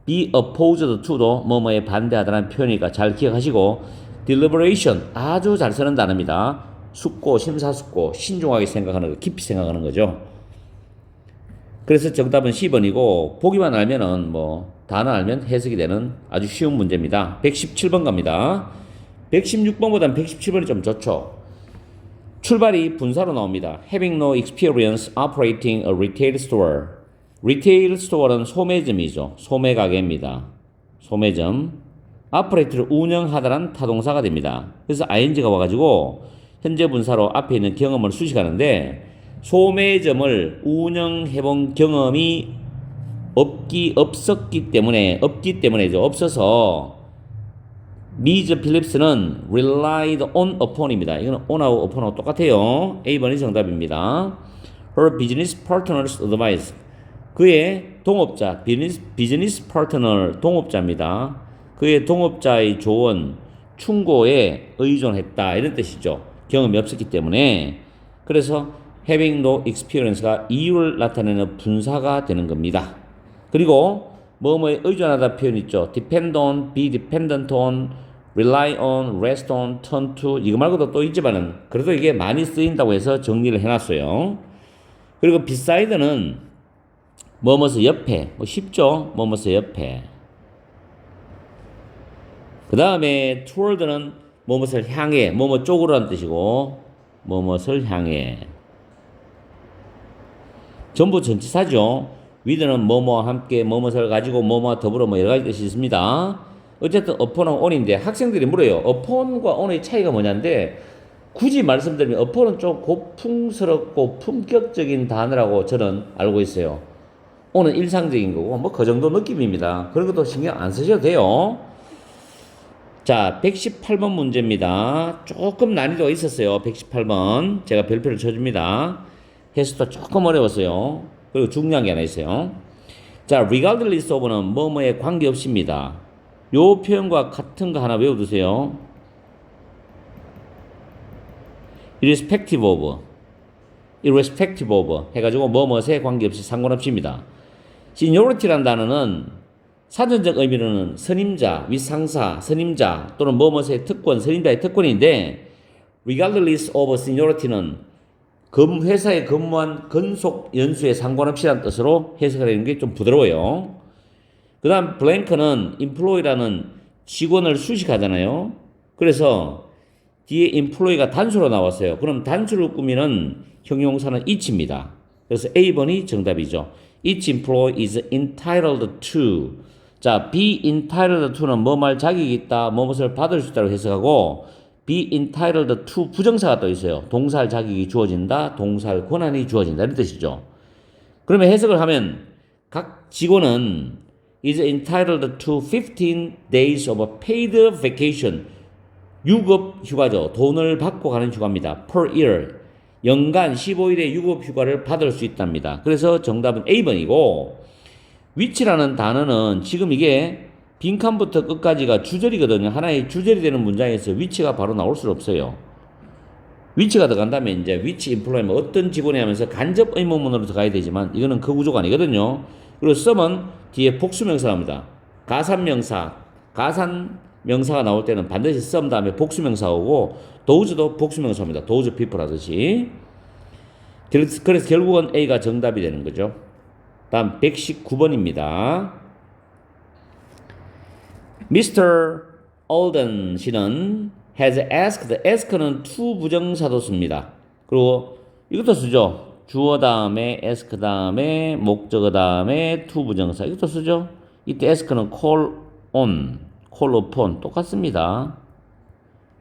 be opposed to도 뭐뭐에 반대하다는 표현이니까 잘 기억하시고 deliberation, 아주 잘 쓰는 단어입니다. 숙고, 심사숙고, 신중하게 생각하는 거, 깊이 생각하는 거죠. 그래서 정답은 C번이고 보기만 알면은 단어 알면 해석이 되는 아주 쉬운 문제입니다. 117번 갑니다. 116번보다는 117번이 좀 좋죠. 출발이 분사로 나옵니다. Having no experience operating a retail store. retail store는 소매점이죠. 소매가게입니다. 소매점. operate를 운영하다란 타동사가 됩니다. 그래서 ing가 와가지고 현재 분사로 앞에 있는 경험을 수식하는데 소매점을 운영해본 경험이 없기 때문에죠. 없어서 미즈 필립스는 relied on upon입니다. 이거는 on하고 upon하고 똑같아요. A번이 정답입니다. Her business partner's advice. 그의 동업자, 비즈니스 파트너 동업자입니다. 그의 동업자의 조언, 충고에 의존했다. 이런 뜻이죠. 경험이 없었기 때문에. 그래서 having no experience가 이유를 나타내는 분사가 되는 겁니다. 그리고 뭐뭐에 의존하다 표현 있죠. depend on, be dependent on, rely on, rest on, turn to. 이거 말고도 또 있지만은 그래도 이게 많이 쓰인다고 해서 정리를 해놨어요. 그리고 beside는 뭐뭐서 옆에, 쉽죠? 뭐뭐서 옆에. 그 다음에 toward는 뭐뭇을 향해, 뭐뭐 쪽으로라는 뜻이고 뭐뭇을 향해. 전부 전치사죠. with는 뭐뭐와 함께, 뭐뭇을 가지고, 뭐뭐와 더불어 여러 가지 뜻이 있습니다. 어쨌든 upon은 on인데 학생들이 물어요. upon과 on의 차이가 뭐냐인데 굳이 말씀드리면 upon은 좀 고풍스럽고 품격적인 단어라고 저는 알고 있어요. on은 일상적인 거고 그 정도 느낌입니다. 그런 것도 신경 안 쓰셔도 돼요. 자, 118번 문제입니다. 조금 난이도가 있었어요. 118번. 제가 별표를 쳐줍니다. 해석도 조금 어려웠어요. 그리고 중요한 게 하나 있어요. 자, regardless of는 뭐뭐에 관계없습니다. 요 표현과 같은 거 하나 외워두세요. irrespective of 해가지고 뭐뭐에 관계없이 상관없습니다. seniority라는 단어는 사전적 의미로는 선임자, 윗상사, 선임자 또는 뭐뭐의 특권, 선임자의 특권인데 regardless of seniority는 회사에 근무한 근속 연수에 상관없이라는 뜻으로 해석을 하는 게 좀 부드러워요. 그 다음 blank는 employee라는 직원을 수식하잖아요. 그래서 뒤에 employee가 단수로 나왔어요. 그럼 단수를 꾸미는 형용사는 each입니다. 그래서 A번이 정답이죠. Each employee is entitled to. 자, be entitled to는 뭐말 자격이 있다, 뭐뭇을 받을 수 있다고 해석하고 be entitled to 부정사가 또 있어요. 동사할 자격이 주어진다, 동사할 권한이 주어진다 이런 뜻이죠. 그러면 해석을 하면 각 직원은 is entitled to 15 days of paid vacation. 유급 휴가죠. 돈을 받고 가는 휴가입니다. per year. 연간 15일의 유급 휴가를 받을 수 있답니다. 그래서 정답은 A번이고 which라는 단어는 지금 이게 빈칸부터 끝까지가 주절이거든요. 하나의 주절이 되는 문장에서 which가 바로 나올 수 없어요. which가 들어간다면 이제 which employee 어떤 직원이 하면서 간접 의문문으로 들어가야 되지만 이거는 그 구조가 아니거든요. 그리고 some은 뒤에 복수명사 나옵니다. 가산명사가 나올 때는 반드시 some 다음에 복수명사 오고 does도 복수명사입니다. those people 하듯이. 그래서 결국은 A가 정답이 되는 거죠. 다음 119번입니다. Mr. Alden 씨는 has asked. ask는 to 부정사도 씁니다. 그리고 이것도 쓰죠. 주어 다음에 ask 다음에 목적어 다음에 to 부정사 이것도 쓰죠. 이때 ask는 call on, call upon 똑같습니다.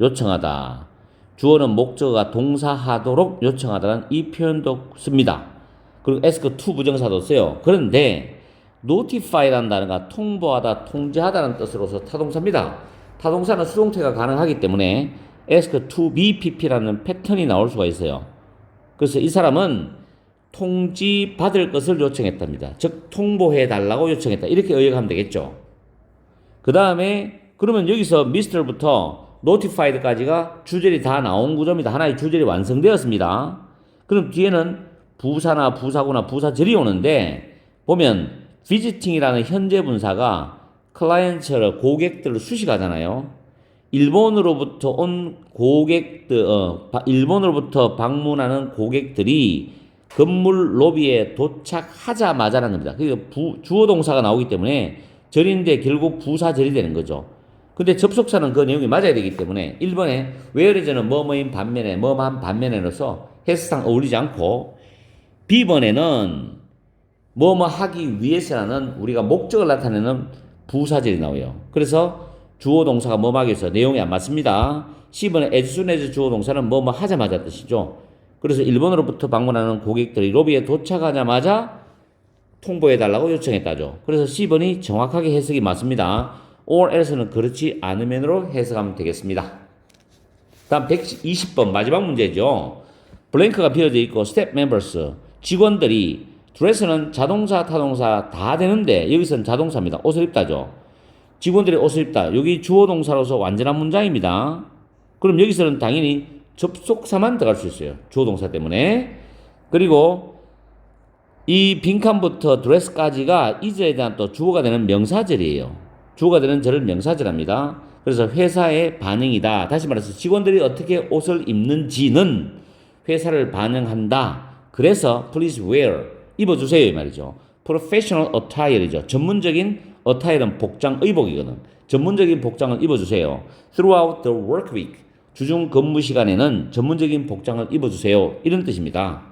요청하다. 주어는 목적어가 동사하도록 요청하다는 이 표현도 씁니다. 그리고 ask to 부정사도 써요. 그런데 notify라는 단어가 통보하다, 통지하다는 뜻으로서 타동사입니다. 타동사는 수동태가 가능하기 때문에 ask to be pp라는 패턴이 나올 수가 있어요. 그래서 이 사람은 통지받을 것을 요청했답니다. 즉 통보해달라고 요청했다. 이렇게 의역하면 되겠죠. 그 다음에 그러면 여기서 Mr부터 notified까지가 주절이 다 나온 구조입니다. 하나의 주절이 완성되었습니다. 그럼 뒤에는 부사나 부사구나 부사절이 오는데 보면 visiting이라는 현재 분사가 클라이언트를 고객들을 수식하잖아요. 일본으로부터 온 고객들, 일본으로부터 방문하는 고객들이 건물 로비에 도착하자마자라는 겁니다. 그러니까 주어 동사가 나오기 때문에 절인데 결국 부사절이 되는 거죠. 근데 접속사는 그 내용이 맞아야 되기 때문에 1번에 whereas는 뭐뭐인 반면에 뭐뭐한 반면에로서 해석상 어울리지 않고 B번에는 뭐뭐 하기 위해서라는 우리가 목적을 나타내는 부사절이 나와요. 그래서 주어 동사가 뭐뭐 하기 위해서 내용이 안 맞습니다. C번에 as soon as 주어 동사는 뭐뭐 하자마자 뜻이죠. 그래서 일본으로부터 방문하는 고객들이 로비에 도착하자마자 통보해달라고 요청했다죠. 그래서 C번이 정확하게 해석이 맞습니다. or else는 그렇지 않으면으로 해석하면 되겠습니다. 다음 120번 마지막 문제죠. 블랭크가 비어져 있고 스텝 멤버스 직원들이 드레스는 자동사 타동사 다 되는데 여기서는 자동사입니다. 옷을 입다죠. 직원들이 옷을 입다. 여기 주어 동사로서 완전한 문장입니다. 그럼 여기서는 당연히 접속사만 들어갈 수 있어요. 주어 동사 때문에. 그리고 이 빈칸부터 드레스까지가 이제에 대한 또 주어가 되는 명사절이에요. 주어가 되는 절을 명사절합니다. 그래서 회사의 반응이다. 다시 말해서 직원들이 어떻게 옷을 입는지는 회사를 반영한다. 그래서 please wear 입어주세요 이 말이죠. professional attire이죠. 전문적인 attire는 복장 의복이거든. 전문적인 복장을 입어주세요. throughout the work week 주중 근무 시간에는 전문적인 복장을 입어주세요. 이런 뜻입니다.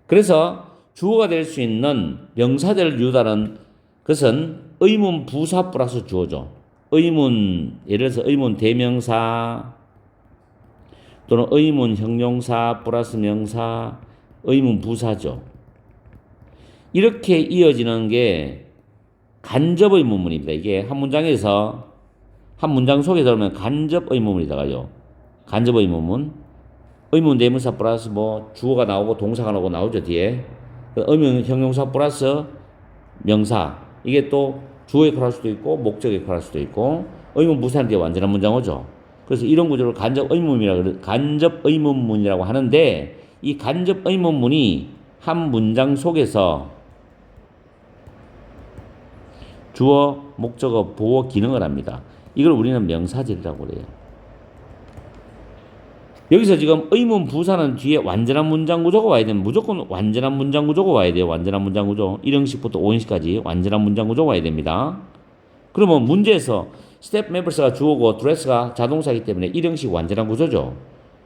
그래서 주어가 될 수 있는 명사절을 유도하는 것은 의문 부사 플러스 주어죠. 의문, 예를 들어서 의문 대명사 또는 의문 형용사 플러스 명사, 의문 부사죠. 이렇게 이어지는 게 간접 의문문입니다. 이게 한 문장에서 한 문장 속에 들어오면 간접 의문문이 들어가요. 간접 의문문. 의문 대명사 플러스 뭐 주어가 나오고 동사가 나오죠 뒤에. 의문 형용사 플러스 명사. 이게 또 주어에 컬할 수도 있고 목적에 컬할 수도 있고 의문 부사는 뒤에 완전한 문장 오죠. 그래서 이런 구조를 간접 의문문이라고 하는데 이 간접 의문문이 한 문장 속에서 주어, 목적어, 보어 기능을 합니다. 이걸 우리는 명사절이라고 그래요. 여기서 지금 의문 부사는 뒤에 완전한 문장 구조가 와야 되면 무조건 완전한 문장 구조가 와야 돼요. 완전한 문장 구조. 1형식부터 5형식까지 완전한 문장 구조가 와야 됩니다. 그러면 문제에서 스텝 멤버스가 주어고 드레스가 자동사이기 때문에 1형식 완전한 구조죠.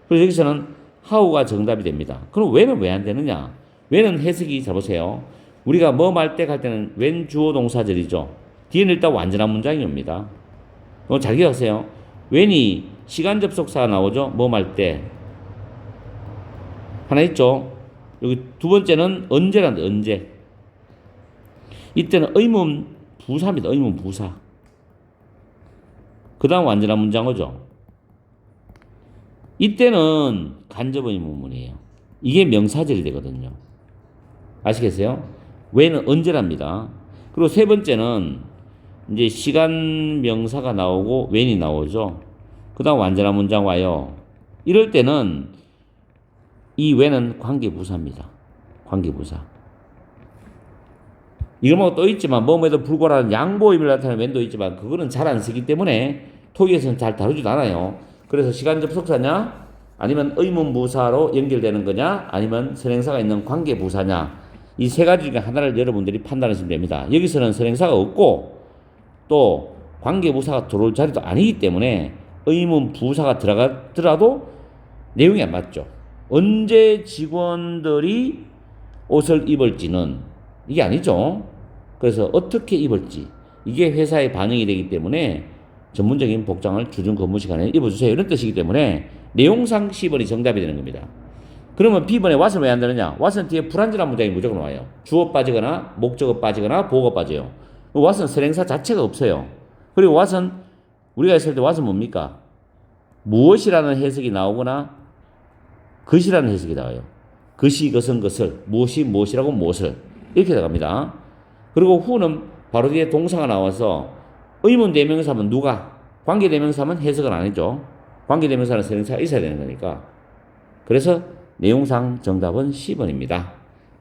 그래서 여기서는 how가 정답이 됩니다. 그럼 when은 왜 안 되느냐? when은 해석이 잘 보세요. 우리가 뭐 말 때 갈 때는 when 주어 동사절이죠. 뒤에는 일단 완전한 문장이 옵니다. 잘 기억하세요. when이 시간 접속사가 나오죠. 뭐 말 때. 하나 있죠. 여기 두 번째는 언제란다. 언제. 이때는 의문 부사입니다. 의문 부사. 그 다음 완전한 문장 오죠. 이때는 간접 의문문이에요. 이게 명사절이 되거든요. 아시겠어요? when은 언제랍니다. 그리고 세 번째는 이제 시간 명사가 나오고 when이 나오죠. 그 다음 완전한 문장 와요. 이럴 때는 이 when은 관계부사입니다. 관계부사. 이거만 또 있지만 뭐뭐에도 불구하라는 양보 의미를 나타내는 when도 있지만 그거는 잘 안 쓰기 때문에 토익에서는 잘 다루지도 않아요. 그래서 시간 접속사냐 아니면 의문부사로 연결되는 거냐 아니면 선행사가 있는 관계부사냐 이 세 가지 중에 하나를 여러분들이 판단하시면 됩니다. 여기서는 선행사가 없고 또 관계부사가 들어올 자리도 아니기 때문에 의문 부사가 들어가더라도 내용이 안 맞죠. 언제 직원들이 옷을 입을지는 이게 아니죠. 그래서 어떻게 입을지 이게 회사의 반영이 되기 때문에 전문적인 복장을 주중 근무 시간에 입어주세요 이런 뜻이기 때문에 내용상 C번이 정답이 되는 겁니다. 그러면 B번에 what은 왜 안 되느냐? what은 뒤에 불완전한 문장이 무조건 와요. 주어 빠지거나 목적어 빠지거나 보어가 빠져요. what은 선행사 자체가 없어요. 그리고 what은 우리가 했을 때 what은 뭡니까? 무엇이라는 해석이 나오거나 것이라는 해석이 나와요. 것이 것은 것을, 무엇이 무엇이라고 무엇을 이렇게 나갑니다. 그리고 who는 바로 뒤에 동사가 나와서 의문 대명사면 누가, 관계 대명사면 해석은 아니죠. 관계 대명사는 선행사가 있어야 되는 거니까. 그래서 내용상 정답은 C번입니다.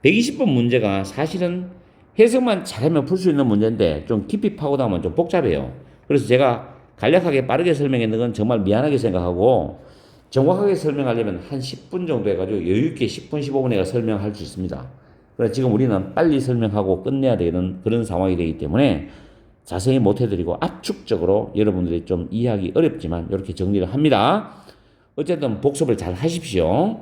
120번 문제가 사실은 해석만 잘하면 풀 수 있는 문제인데 좀 깊이 파고나면 좀 복잡해요. 그래서 제가 간략하게 빠르게 설명했는 건 정말 미안하게 생각하고 정확하게 설명하려면 한 10분 정도 해가지고 여유있게 10분, 15분에 설명할 수 있습니다. 그래서 지금 우리는 빨리 설명하고 끝내야 되는 그런 상황이 되기 때문에 자세히 못 해드리고 압축적으로 여러분들이 좀 이해하기 어렵지만 이렇게 정리를 합니다. 어쨌든 복습을 잘 하십시오.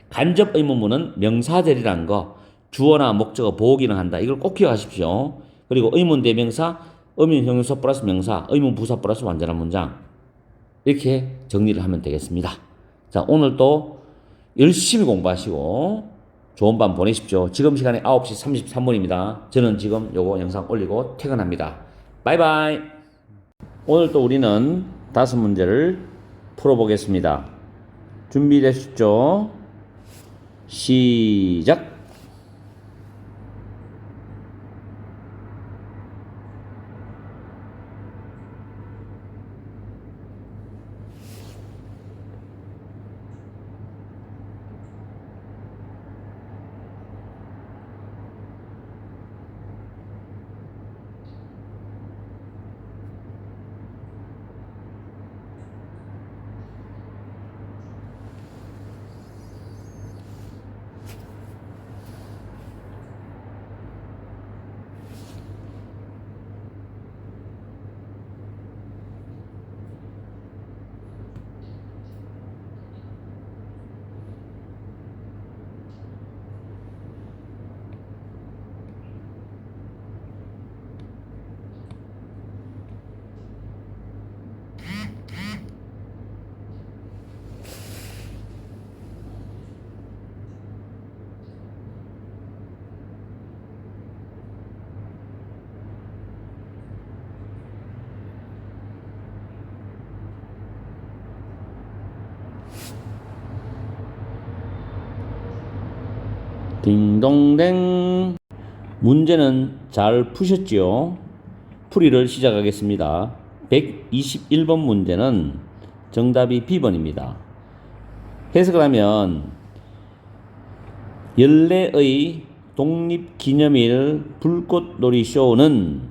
간접 의문문은 명사절이라는 거, 주어나 목적어, 보호 기능 한다. 이걸 꼭 기억하십시오. 그리고 의문 대명사, 의문 형용사 플러스 명사, 의문 부사 플러스 완전한 문장. 이렇게 정리를 하면 되겠습니다. 자, 오늘 또 열심히 공부하시고 좋은 밤 보내십시오. 지금 시간이 9시 33분입니다. 저는 지금 요거 영상 올리고 퇴근합니다. 바이바이. 오늘 또 우리는 5문제를 풀어보겠습니다. 준비되셨죠? 시작. 딩동댕. 문제는 잘 푸셨지요? 풀이를 시작하겠습니다. 121번 문제는 정답이 B번입니다. 해석을 하면 연례의 독립기념일 불꽃놀이 쇼는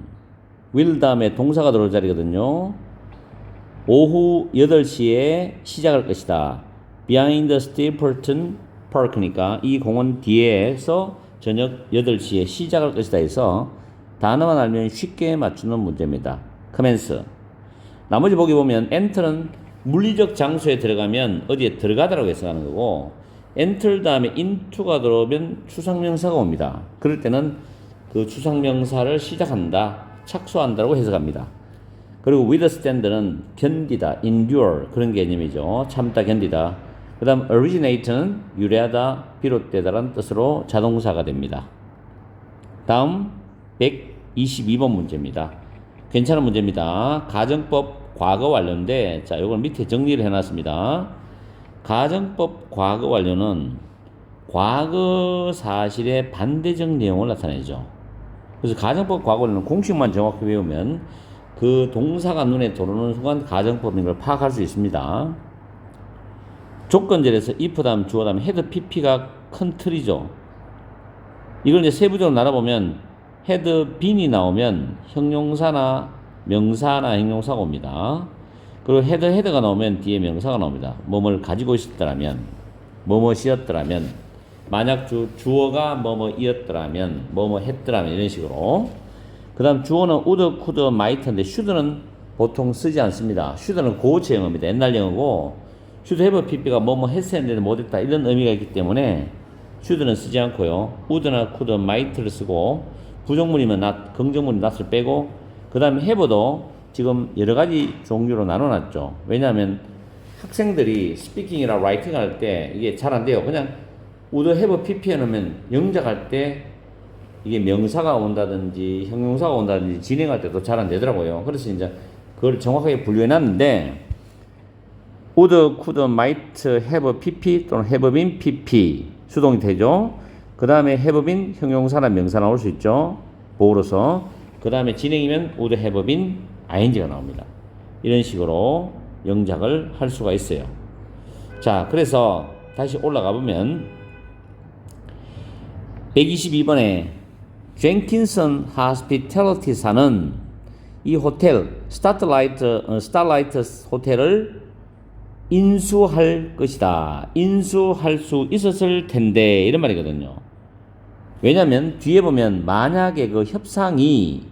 will 다음에 동사가 들어올 자리거든요. 오후 8시에 시작할 것이다. Behind Stapleton Park니까 이 공원 뒤에서 저녁 8시에 시작할 것이다 해서 단어만 알면 쉽게 맞추는 문제입니다. commence. 나머지 보기 보면 enter는 물리적 장소에 들어가면 어디에 들어가다라고 해석하는 거고 enter 다음에 into가 들어오면 추상명사가 옵니다. 그럴 때는 그 추상명사를 시작한다, 착수한다라고 해석합니다. 그리고 withstand는 견디다, endure 그런 개념이죠. 참다, 견디다. 그 다음 originate는 유래하다, 비롯되다라는 뜻으로 자동사가 됩니다. 다음 122번 문제입니다. 괜찮은 문제입니다. 가정법 과거 완료인데 자, 이걸 밑에 정리를 해놨습니다. 가정법 과거 완료는 과거 사실의 반대적 내용을 나타내죠. 그래서 가정법 과거 완료는 공식만 정확히 외우면 그 동사가 눈에 들어오는 순간 가정법인 걸 파악할 수 있습니다. 조건절에서 if 다음 주어 다음 had pp가 큰 틀이죠. 이걸 이제 세부적으로 나눠보면 had been이 나오면 형용사나 명사나 형용사가 옵니다. 그리고 had가 나오면 뒤에 명사가 나옵니다. 뭐뭘 가지고 있었더라면, 뭐뭐이었더라면, 만약 주어가 뭐뭐이었더라면, 뭐뭐 했더라면 이런 식으로. 그 다음 주어는 would, could, might인데 should는 보통 쓰지 않습니다. should는 고체 영어입니다. 옛날 영어고 should have pp가 뭐뭐 했어야 했는데 못했다 이런 의미가 있기 때문에 should는 쓰지 않고요. would나 could, might를 쓰고 부정문이면 not, 긍정문이 not을 빼고 그 다음에 have도 지금 여러 가지 종류로 나눠놨죠. 왜냐하면 학생들이 스피킹이나 라이팅 할 때 이게 잘 안 돼요. 그냥 would have pp 해놓으면 영작할 때 이게 명사가 온다든지 형용사가 온다든지 진행할 때도 잘 안 되더라고요. 그래서 이제 그걸 정확하게 분류해놨는데 would, could, might, have pp 또는 have been pp 수동이 되죠. 그 다음에 have been 형용사나 명사 나올 수 있죠. 보어로서. 그 다음에 진행이면 would have been ing가 나옵니다. 이런 식으로 영작을 할 수가 있어요. 자, 그래서 다시 올라가 보면 122번에 젠킨슨 하스피탈리티사는 이 호텔 스타라이트 호텔을 인수할 것이다. 인수할 수 있었을 텐데 이런 말이거든요. 왜냐하면 뒤에 보면 만약에 그 협상이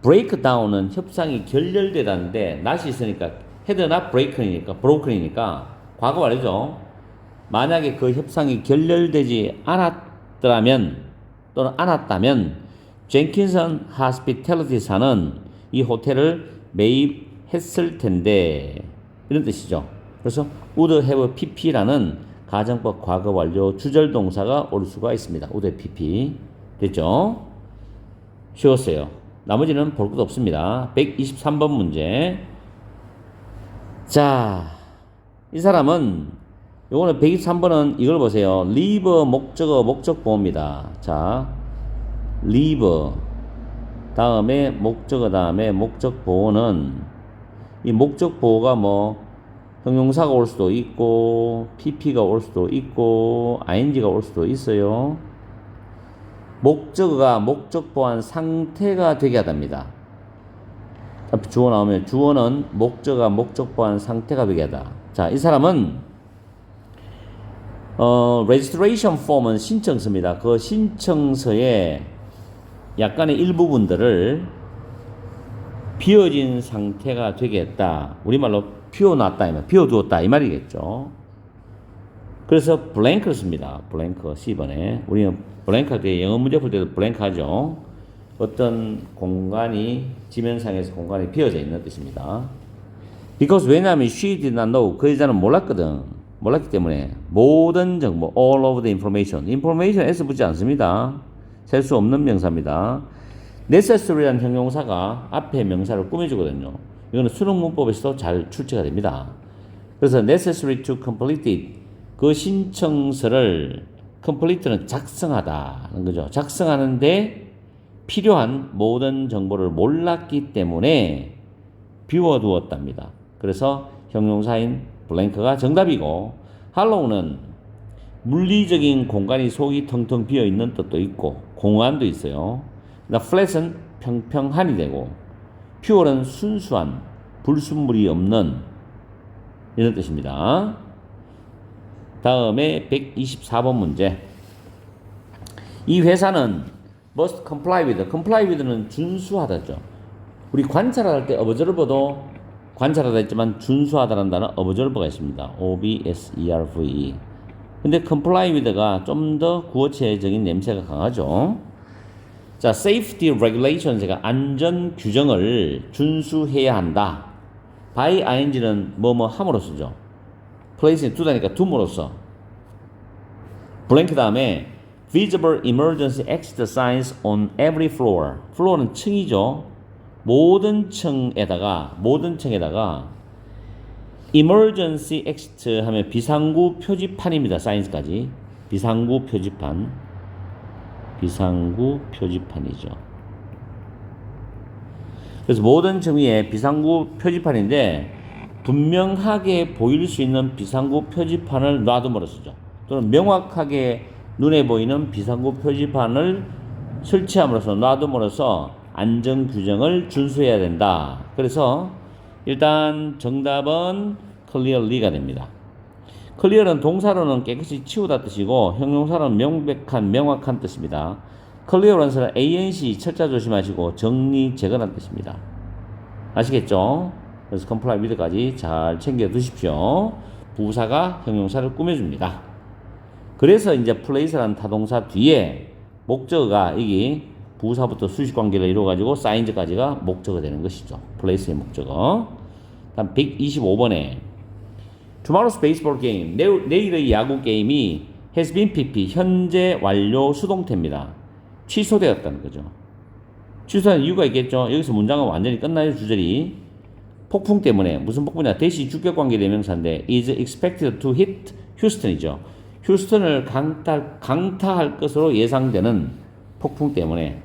브레이크다운은 협상이 결렬되다는데 낫이 있으니까 헤드나 브로큰이니까 과거 말이죠. 만약에 그 협상이 결렬되지 않았더라면 또는 않았다면 젠킨슨 하스피탈리티사는 이 호텔을 매입했을 텐데 이런 뜻이죠. 그래서 would have pp라는 가정법 과거 완료 주절 동사가 올 수가 있습니다. would have pp 됐죠? 쉬웠어요. 나머지는 볼 것도 없습니다. 123번 문제. 자, 이 사람은 요거는 123번은 이걸 보세요. leave 목적어 목적보호입니다. 자, leave 다음에 목적어 다음에 목적보호는 이 목적보호가 뭐 형용사가 올 수도 있고 pp가 올 수도 있고 ing가 올 수도 있어요. 목적어가 목적보호한 상태가 되게 하답니다. 앞에 주어 나오면 주어는 목적어가 목적보호한 상태가 되게 하다. 자, 이 사람은 registration form은 신청서입니다. 그 신청서에 약간의 일부분들을 비워진 상태가 되게 했다. 우리말로 비워놨다, 비워두었다 이 말이겠죠. 그래서 blank를 씁니다. blank C번에 우리는 blank 할 때 영어 문제 풀 때도 blank 하죠. 어떤 공간이 지면상에서 공간이 비어져 있는 뜻입니다. because 왜냐하면 she did not know 그 여자는 몰랐기 때문에 모든 정보 all of the information S 붙지 않습니다. 셀 수 없는 명사입니다. necessary라는 형용사가 앞에 명사를 꾸며주거든요. 이거는 수능 문법에서도 잘 출제가 됩니다. 그래서 necessary to complete it 그 신청서를 complete는 작성하다는 거죠. 작성하는데 필요한 모든 정보를 몰랐기 때문에 비워두었답니다. 그래서 형용사인 blank가 정답이고 hollow는 물리적인 공간이 속이 텅텅 비어있는 뜻도 있고 공간도 있어요. flat은 평평한이 되고 pure는 순수한 불순물이 없는 이런 뜻입니다. 다음에 124번 문제. 이 회사는 must comply with는 준수하다죠. 우리 관찰할 때 observe도 관찰하다 했지만 준수하다라는 단어 observe가 있습니다. observe. 근데 comply with가 좀 더 구어체적인 냄새가 강하죠. 자, safety regulation 제가 안전 규정을 준수해야 한다. by ing는 뭐뭐 함으로써죠. place는 두다니까 둠으로써. blank 다음에 visible emergency exit signs on every floor. floor는 층이죠. 모든 층에다가 emergency exit 하면 비상구 표지판입니다. 사인스까지. 비상구 표지판이죠. 그래서 모든 층 위에 비상구 표지판인데 분명하게 보일 수 있는 비상구 표지판을 놔둠으로써죠. 또는 명확하게 눈에 보이는 비상구 표지판을 설치함으로써 놔둠으로써 안전 규정을 준수해야 된다. 그래서 일단 정답은 clearly가 됩니다. clear는 동사로는 깨끗이 치우다 뜻이고 형용사로는 명백한, 명확한 뜻입니다. clearance는 ANC 철자 조심하시고 정리 재건한 뜻입니다. 아시겠죠? 그래서 comply with까지 잘 챙겨 두십시오. 부사가 형용사를 꾸며줍니다. 그래서 이제 place라는 타동사 뒤에 목적어가 여기 부사부터 수식 관계를 이루어가지고 사인즈까지가 목적어 되는 것이죠. place의 목적어. 다음 125번에 Tomorrow's baseball game, 내일의 야구 게임이 has been PP, 현재 완료 수동태입니다. 취소되었다는 거죠. 취소한 이유가 있겠죠. 여기서 문장은 완전히 끝나요. 주절이 폭풍 때문에. 무슨 폭풍이냐, 대시 주격관계 대명사인데 is expected to hit 휴스턴이죠. 휴스턴을 강타할 것으로 예상되는 폭풍 때문에.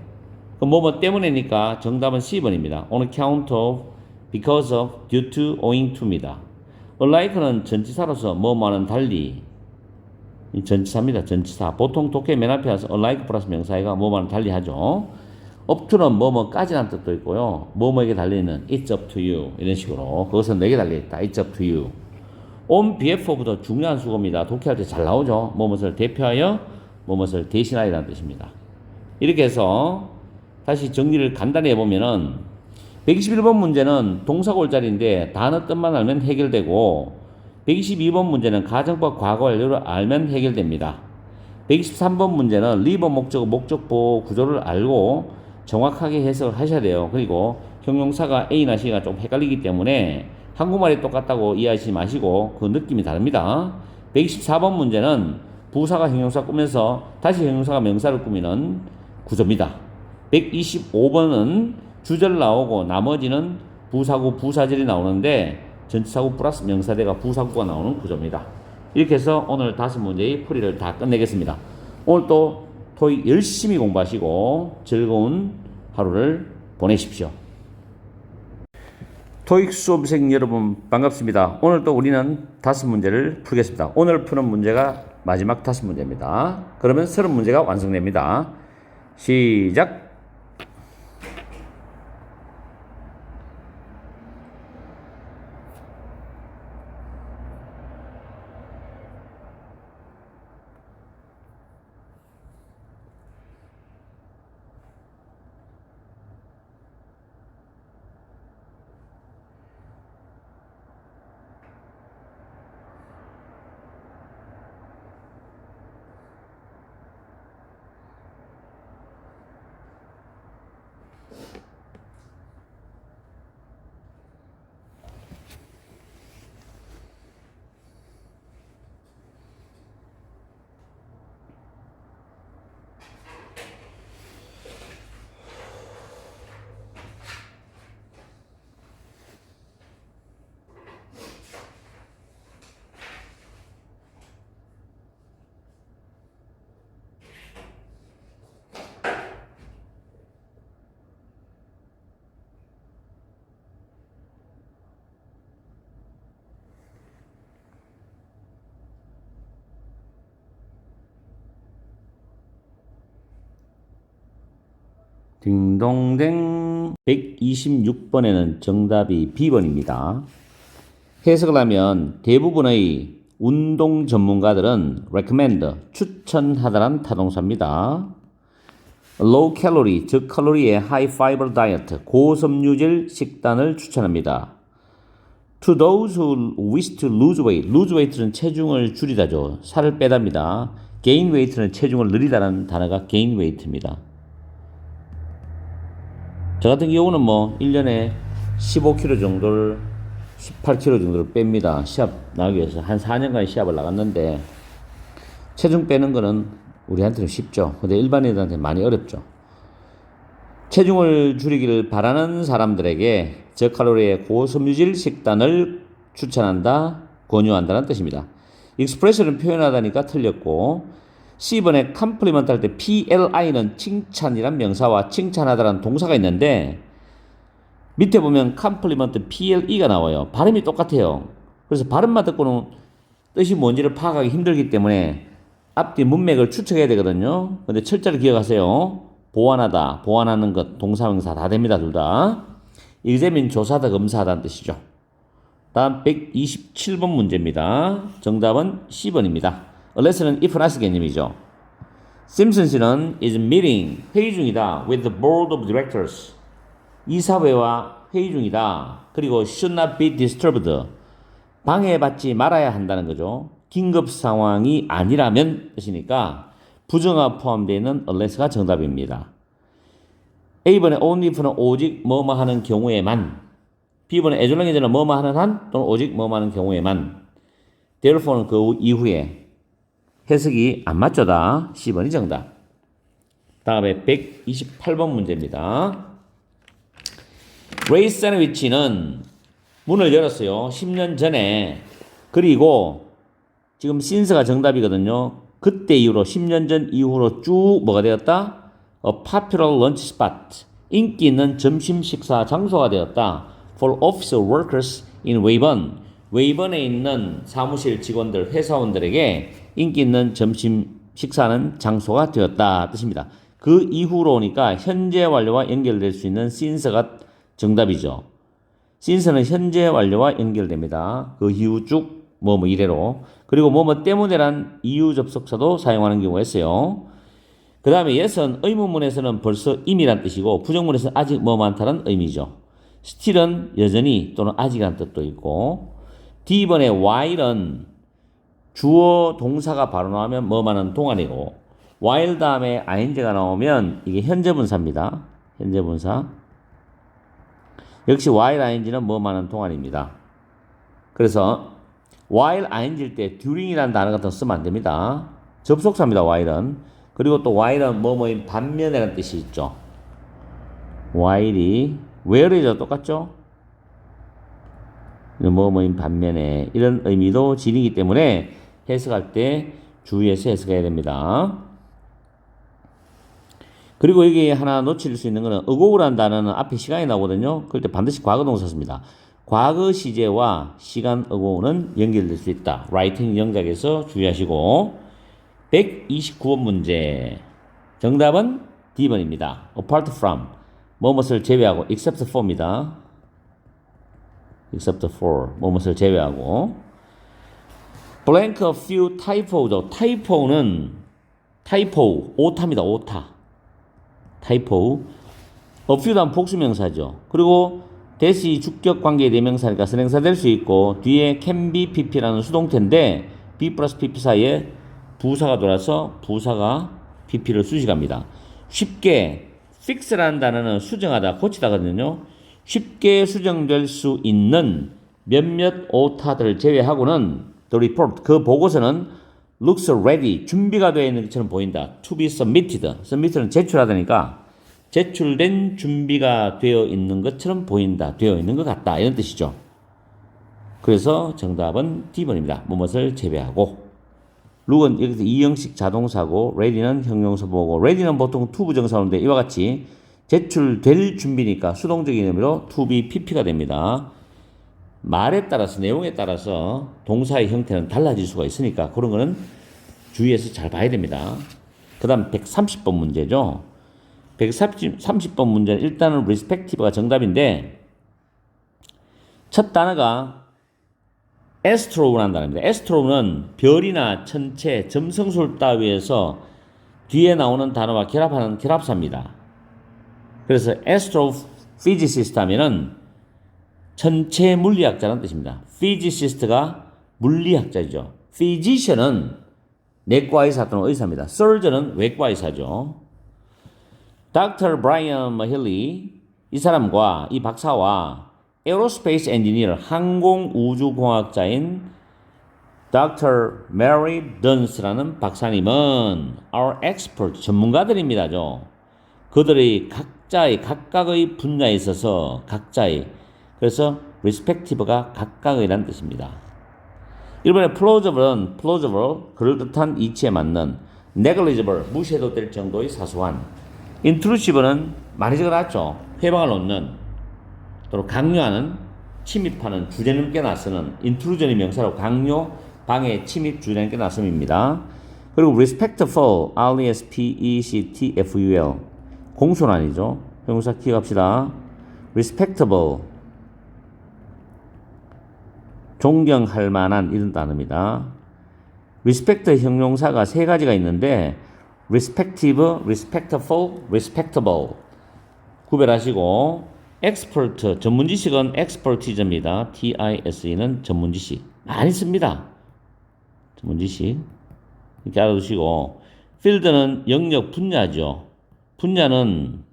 그 뭐뭐 때문에니까 정답은 C번입니다. On account of, because of, due to, owing to입니다. unlike는 전치사로서 뭐뭐와는 달리, 이 전치사입니다. 전치사. 보통 독해 맨 앞에 와서 unlike 플러스 명사가 뭐뭐와는 달리 하죠. up to는 뭐뭐까지라는 뜻도 있고요. 뭐뭐에게 달리는 it's up to you 이런 식으로 그것은 내게 달려있다. it's up to you. on behalf of도 중요한 수고입니다. 독해할 때 잘 나오죠. 뭐뭇을 대표하여 뭐뭇을 대신하여라는 뜻입니다. 이렇게 해서 다시 정리를 간단히 해보면은 121번 문제는 동사골자리인데 단어 뜻만 알면 해결되고 122번 문제는 가정법 과거 완료를 알면 해결됩니다. 123번 문제는 리버 목적어 목적보 구조를 알고 정확하게 해석을 하셔야 돼요. 그리고 형용사가 A나 C가 좀 헷갈리기 때문에 한국말이 똑같다고 이해하지 마시고 그 느낌이 다릅니다. 124번 문제는 부사가 형용사 꾸면서 다시 형용사가 명사를 꾸미는 구조입니다. 125번은 주절 나오고 나머지는 부사구 부사절이 나오는데 전치사구 플러스 명사대가 부사구가 나오는 구조입니다. 이렇게 해서 오늘 5문제의 풀이를 다 끝내겠습니다. 오늘 또 토익 열심히 공부하시고 즐거운 하루를 보내십시오. 토익 수업생 여러분 반갑습니다. 오늘 또 우리는 5문제를 풀겠습니다. 오늘 푸는 문제가 마지막 5문제입니다. 그러면 30문제가 완성됩니다. 시작! 딩동댕 126번에는 정답이 B번입니다. 해석을 하면 대부분의 운동 전문가들은 recommend, 추천하다란 타동사입니다. low calorie, 즉 칼로리의 high fiber diet, 고섬유질 식단을 추천합니다. to those who wish to lose weight, lose weight는 체중을 줄이다죠. 살을 빼답니다. gain weight는 체중을 늘리다라는 단어가 gain weight입니다. 저 같은 경우는 뭐 1년에 15kg 정도를 18kg 정도를 뺍니다. 시합 나가기 위해서 한 4년간 시합을 나갔는데 체중 빼는 거는 우리한테는 쉽죠. 근데 일반인들한테 많이 어렵죠. 체중을 줄이기를 바라는 사람들에게 저칼로리의 고섬유질 식단을 추천한다, 권유한다는 뜻입니다. 익스프레션을 표현하다니까 틀렸고 C번에 컴플리먼트 할 때 PLI는 칭찬이란 명사와 칭찬하다라는 동사가 있는데 밑에 보면 컴플리먼트 PLE가 나와요. 발음이 똑같아요. 그래서 발음만 듣고는 뜻이 뭔지를 파악하기 힘들기 때문에 앞뒤 문맥을 추측해야 되거든요. 근데 철자를 기억하세요. 보완하다, 보완하는 것, 동사, 명사 다 됩니다. 둘 다. examine, 조사하다, 검사하다는 뜻이죠. 다음 127번 문제입니다. 정답은 C번입니다. unless는 if not 개념이죠. 심슨 씨는 is meeting 회의 중이다 with the board of directors 이사회와 회의 중이다. 그리고 should not be disturbed 방해받지 말아야 한다는 거죠. 긴급 상황이 아니라면 뜻이니까 부정어 포함되어 있는 unless가 정답입니다. A번에 only if는 오직 뭐뭐 하는 경우에만 B번에 as long as는 뭐뭐 하는 한 또는 오직 뭐뭐 하는 경우에만 therefore는 그 이후에 해석이 안 맞죠다. C번이 정답. 다음에 128번 문제입니다. 레이 샌드위치는 문을 열었어요. 10년 전에. 그리고 지금 신스가 정답이거든요. 그때 이후로 10년 전 이후로 쭉 뭐가 되었다? A popular lunch spot. 인기 있는 점심 식사 장소가 되었다. For office workers in 웨이번. 웨이번에 있는 사무실 직원들, 회사원들에게 인기 있는 점심 식사하는 장소가 되었다. 뜻입니다. 그 이후로 오니까 현재 완료와 연결될 수 있는 since가 정답이죠. since는 현재 완료와 연결됩니다. 그 이후 쭉 뭐뭐 이래로. 그리고 뭐뭐 때문에란 이유 접속사도 사용하는 경우가 있어요. 그 다음에 yes은 의문문에서는 벌써 이미란 뜻이고 부정문에서는 아직 뭐 많다는 의미죠. still은 여전히 또는 아직이란 뜻도 있고 D번에 while은 주어 동사가 바로 나오면 뭐 많은 동안이고 while 다음에 ing가 나오면 이게 현재 분사입니다. 현재 분사. 역시 while ing는 뭐 많은 동안입니다. 그래서 while ing일 때 during이라는 단어 같은 거 쓰면 안 됩니다. 접속사입니다. while은. 그리고 또 while은 뭐뭐인 반면이라는 뜻이 있죠. while이 where이죠. 똑같죠? 뭐뭐인 반면에 이런 의미도 지니기 때문에 해석할 때 주의해서 해석해야 됩니다. 그리고 여기 하나 놓칠 수 있는 거는 ago라는 단어는 앞에 시간이 나오거든요. 그럴 때 반드시 과거 동사 씁니다. 과거 시제와 시간 ago는 연결될 수 있다. 라이팅 영작에서 주의하시고 129번 문제 정답은 D번입니다. apart from 뭐뭇을 제외하고 except for입니다. except for 뭐뭇을 제외하고 blank a few typo죠. typo는 typo 오타입니다. 오타 typo a few 다음 복수명사죠. 그리고 대시 주격 관계 대명사니까 선행사 될 수 있고 뒤에 can be pp라는 수동태인데 be 플러스 pp 사이에 부사가 돌아서 부사가 pp를 수식합니다. 쉽게 fix라는 단어는 수정하다 고치다거든요. 쉽게 수정될 수 있는 몇몇 오타들을 제외하고는 the report 그 보고서는 looks ready 준비가 되어 있는 것처럼 보인다. to be submitted submit는 제출하다니까 제출된 준비가 되어 있는 것처럼 보인다. 되어 있는 것 같다. 이런 뜻이죠. 그래서 정답은 D번입니다. 무엇을 제외하고 룩은 여기서 이형식 자동사고 ready는 형용사 보고 ready는 보통 to 부정사인데 이와 같이 제출될 준비니까 수동적인 의미로 to be pp가 됩니다. 말에 따라서 내용에 따라서 동사의 형태는 달라질 수가 있으니까 그런 거는 주의해서 잘 봐야 됩니다. 그 다음 130번 문제죠. 130번 문제는 일단은 respective가 정답인데 첫 단어가 astro라는 단어입니다. astro는 별이나 천체, 점성술 따위에서 뒤에 나오는 단어와 결합하는 결합사입니다. 그래서 astrophysicist 하면은 천체 물리학자라는 뜻입니다. physicist가 물리학자죠. physician은 내과 의사 또는 의사입니다. surgeon은 외과 의사죠. Dr. Brian Mahilly 이 사람과 이 박사와 aerospace engineer 항공우주공학자인 Dr. Mary Dunce라는 박사님은 our expert 전문가들입니다죠. 그들의 각각의 분야에 있어서 각자의 그래서 respective가 각각이라는 뜻입니다. 1번에 plausible은 plausible 그럴듯한 이치에 맞는 negligible 무시해도 될 정도의 사소한 intrusive는 많이 적어놨죠. 회방을 놓는 또는 강요하는 침입하는 주제넘게 나서는 intrusion의 명사로 강요, 방해, 침입, 주제넘게 나섬입니다. 그리고 respectful r-e-s-p-e-c-t-f-u-l 공손 아니죠. 형용사 기억합시다. respectable 존경할 만한 이런 단어입니다. respect 형용사가 세 가지가 있는데 respective, respectful, respectable 구별하시고 expert, 전문 지식은 expertise입니다. TISE는 전문 지식. 많이 씁니다. 전문 지식. 이렇게 알아두시고 field는 영역 분야죠. 분야는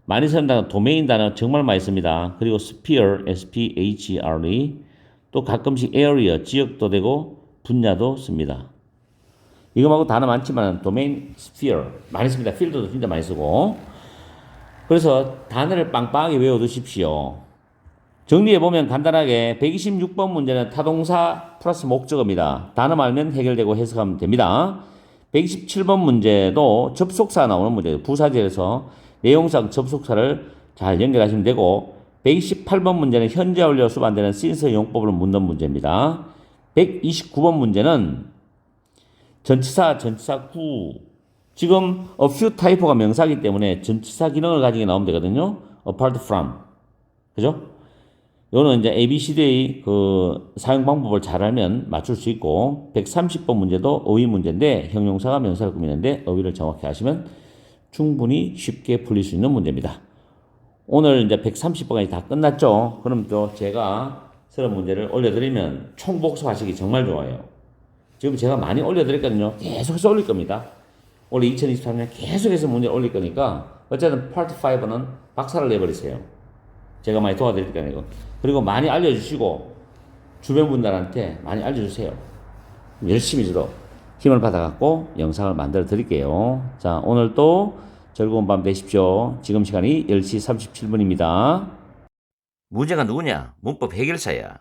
많이 쓰는 단어, 도메인 단어 정말 많이 씁니다. 그리고 sphere, S-P-H-E-R-E 또 가끔씩 area, 지역도 되고 분야도 씁니다. 이거 말고 단어 많지만 도메인, sphere 많이 씁니다. field도 진짜 많이 쓰고 그래서 단어를 빵빵하게 외워두십시오. 정리해보면 간단하게 126번 문제는 타동사 플러스 목적어입니다. 단어만 알면 해결되고 해석하면 됩니다. 127번 문제도 접속사 나오는 문제예요. 부사절에서 내용상 접속사를 잘 연결하시면 되고 128번 문제는 현재 완료 수반되는 since 용법을 묻는 문제입니다. 129번 문제는 전치사, 전치사 구 지금 a few 타이포가 명사이기 때문에 전치사 기능을 가지게 나오면 되거든요. apart from. 그죠? 이거는 이제 ABCD의 그 사용 방법을 잘 알면 맞출 수 있고 130번 문제도 어휘 문제인데 형용사가 명사를 꾸미는데 어휘를 정확히 아시면 충분히 쉽게 풀릴 수 있는 문제입니다. 오늘 이제 130번까지 다 끝났죠? 그럼 또 제가 새로운 문제를 올려드리면 총복습하시기 정말 좋아요. 지금 제가 많이 올려드렸거든요. 계속해서 올릴 겁니다. 올해 2023년 계속해서 문제를 올릴 거니까 어쨌든 파트 5는 박살을 내버리세요. 제가 많이 도와드릴 거니까. 그리고 많이 알려주시고 주변 분들한테 많이 알려주세요. 열심히 저도 힘을 받아갖고 영상을 만들어 드릴게요. 자, 오늘 또 즐거운 밤 되십시오. 지금 시간이 10시 37분입니다. 문제가 누구냐? 문법 해결사야.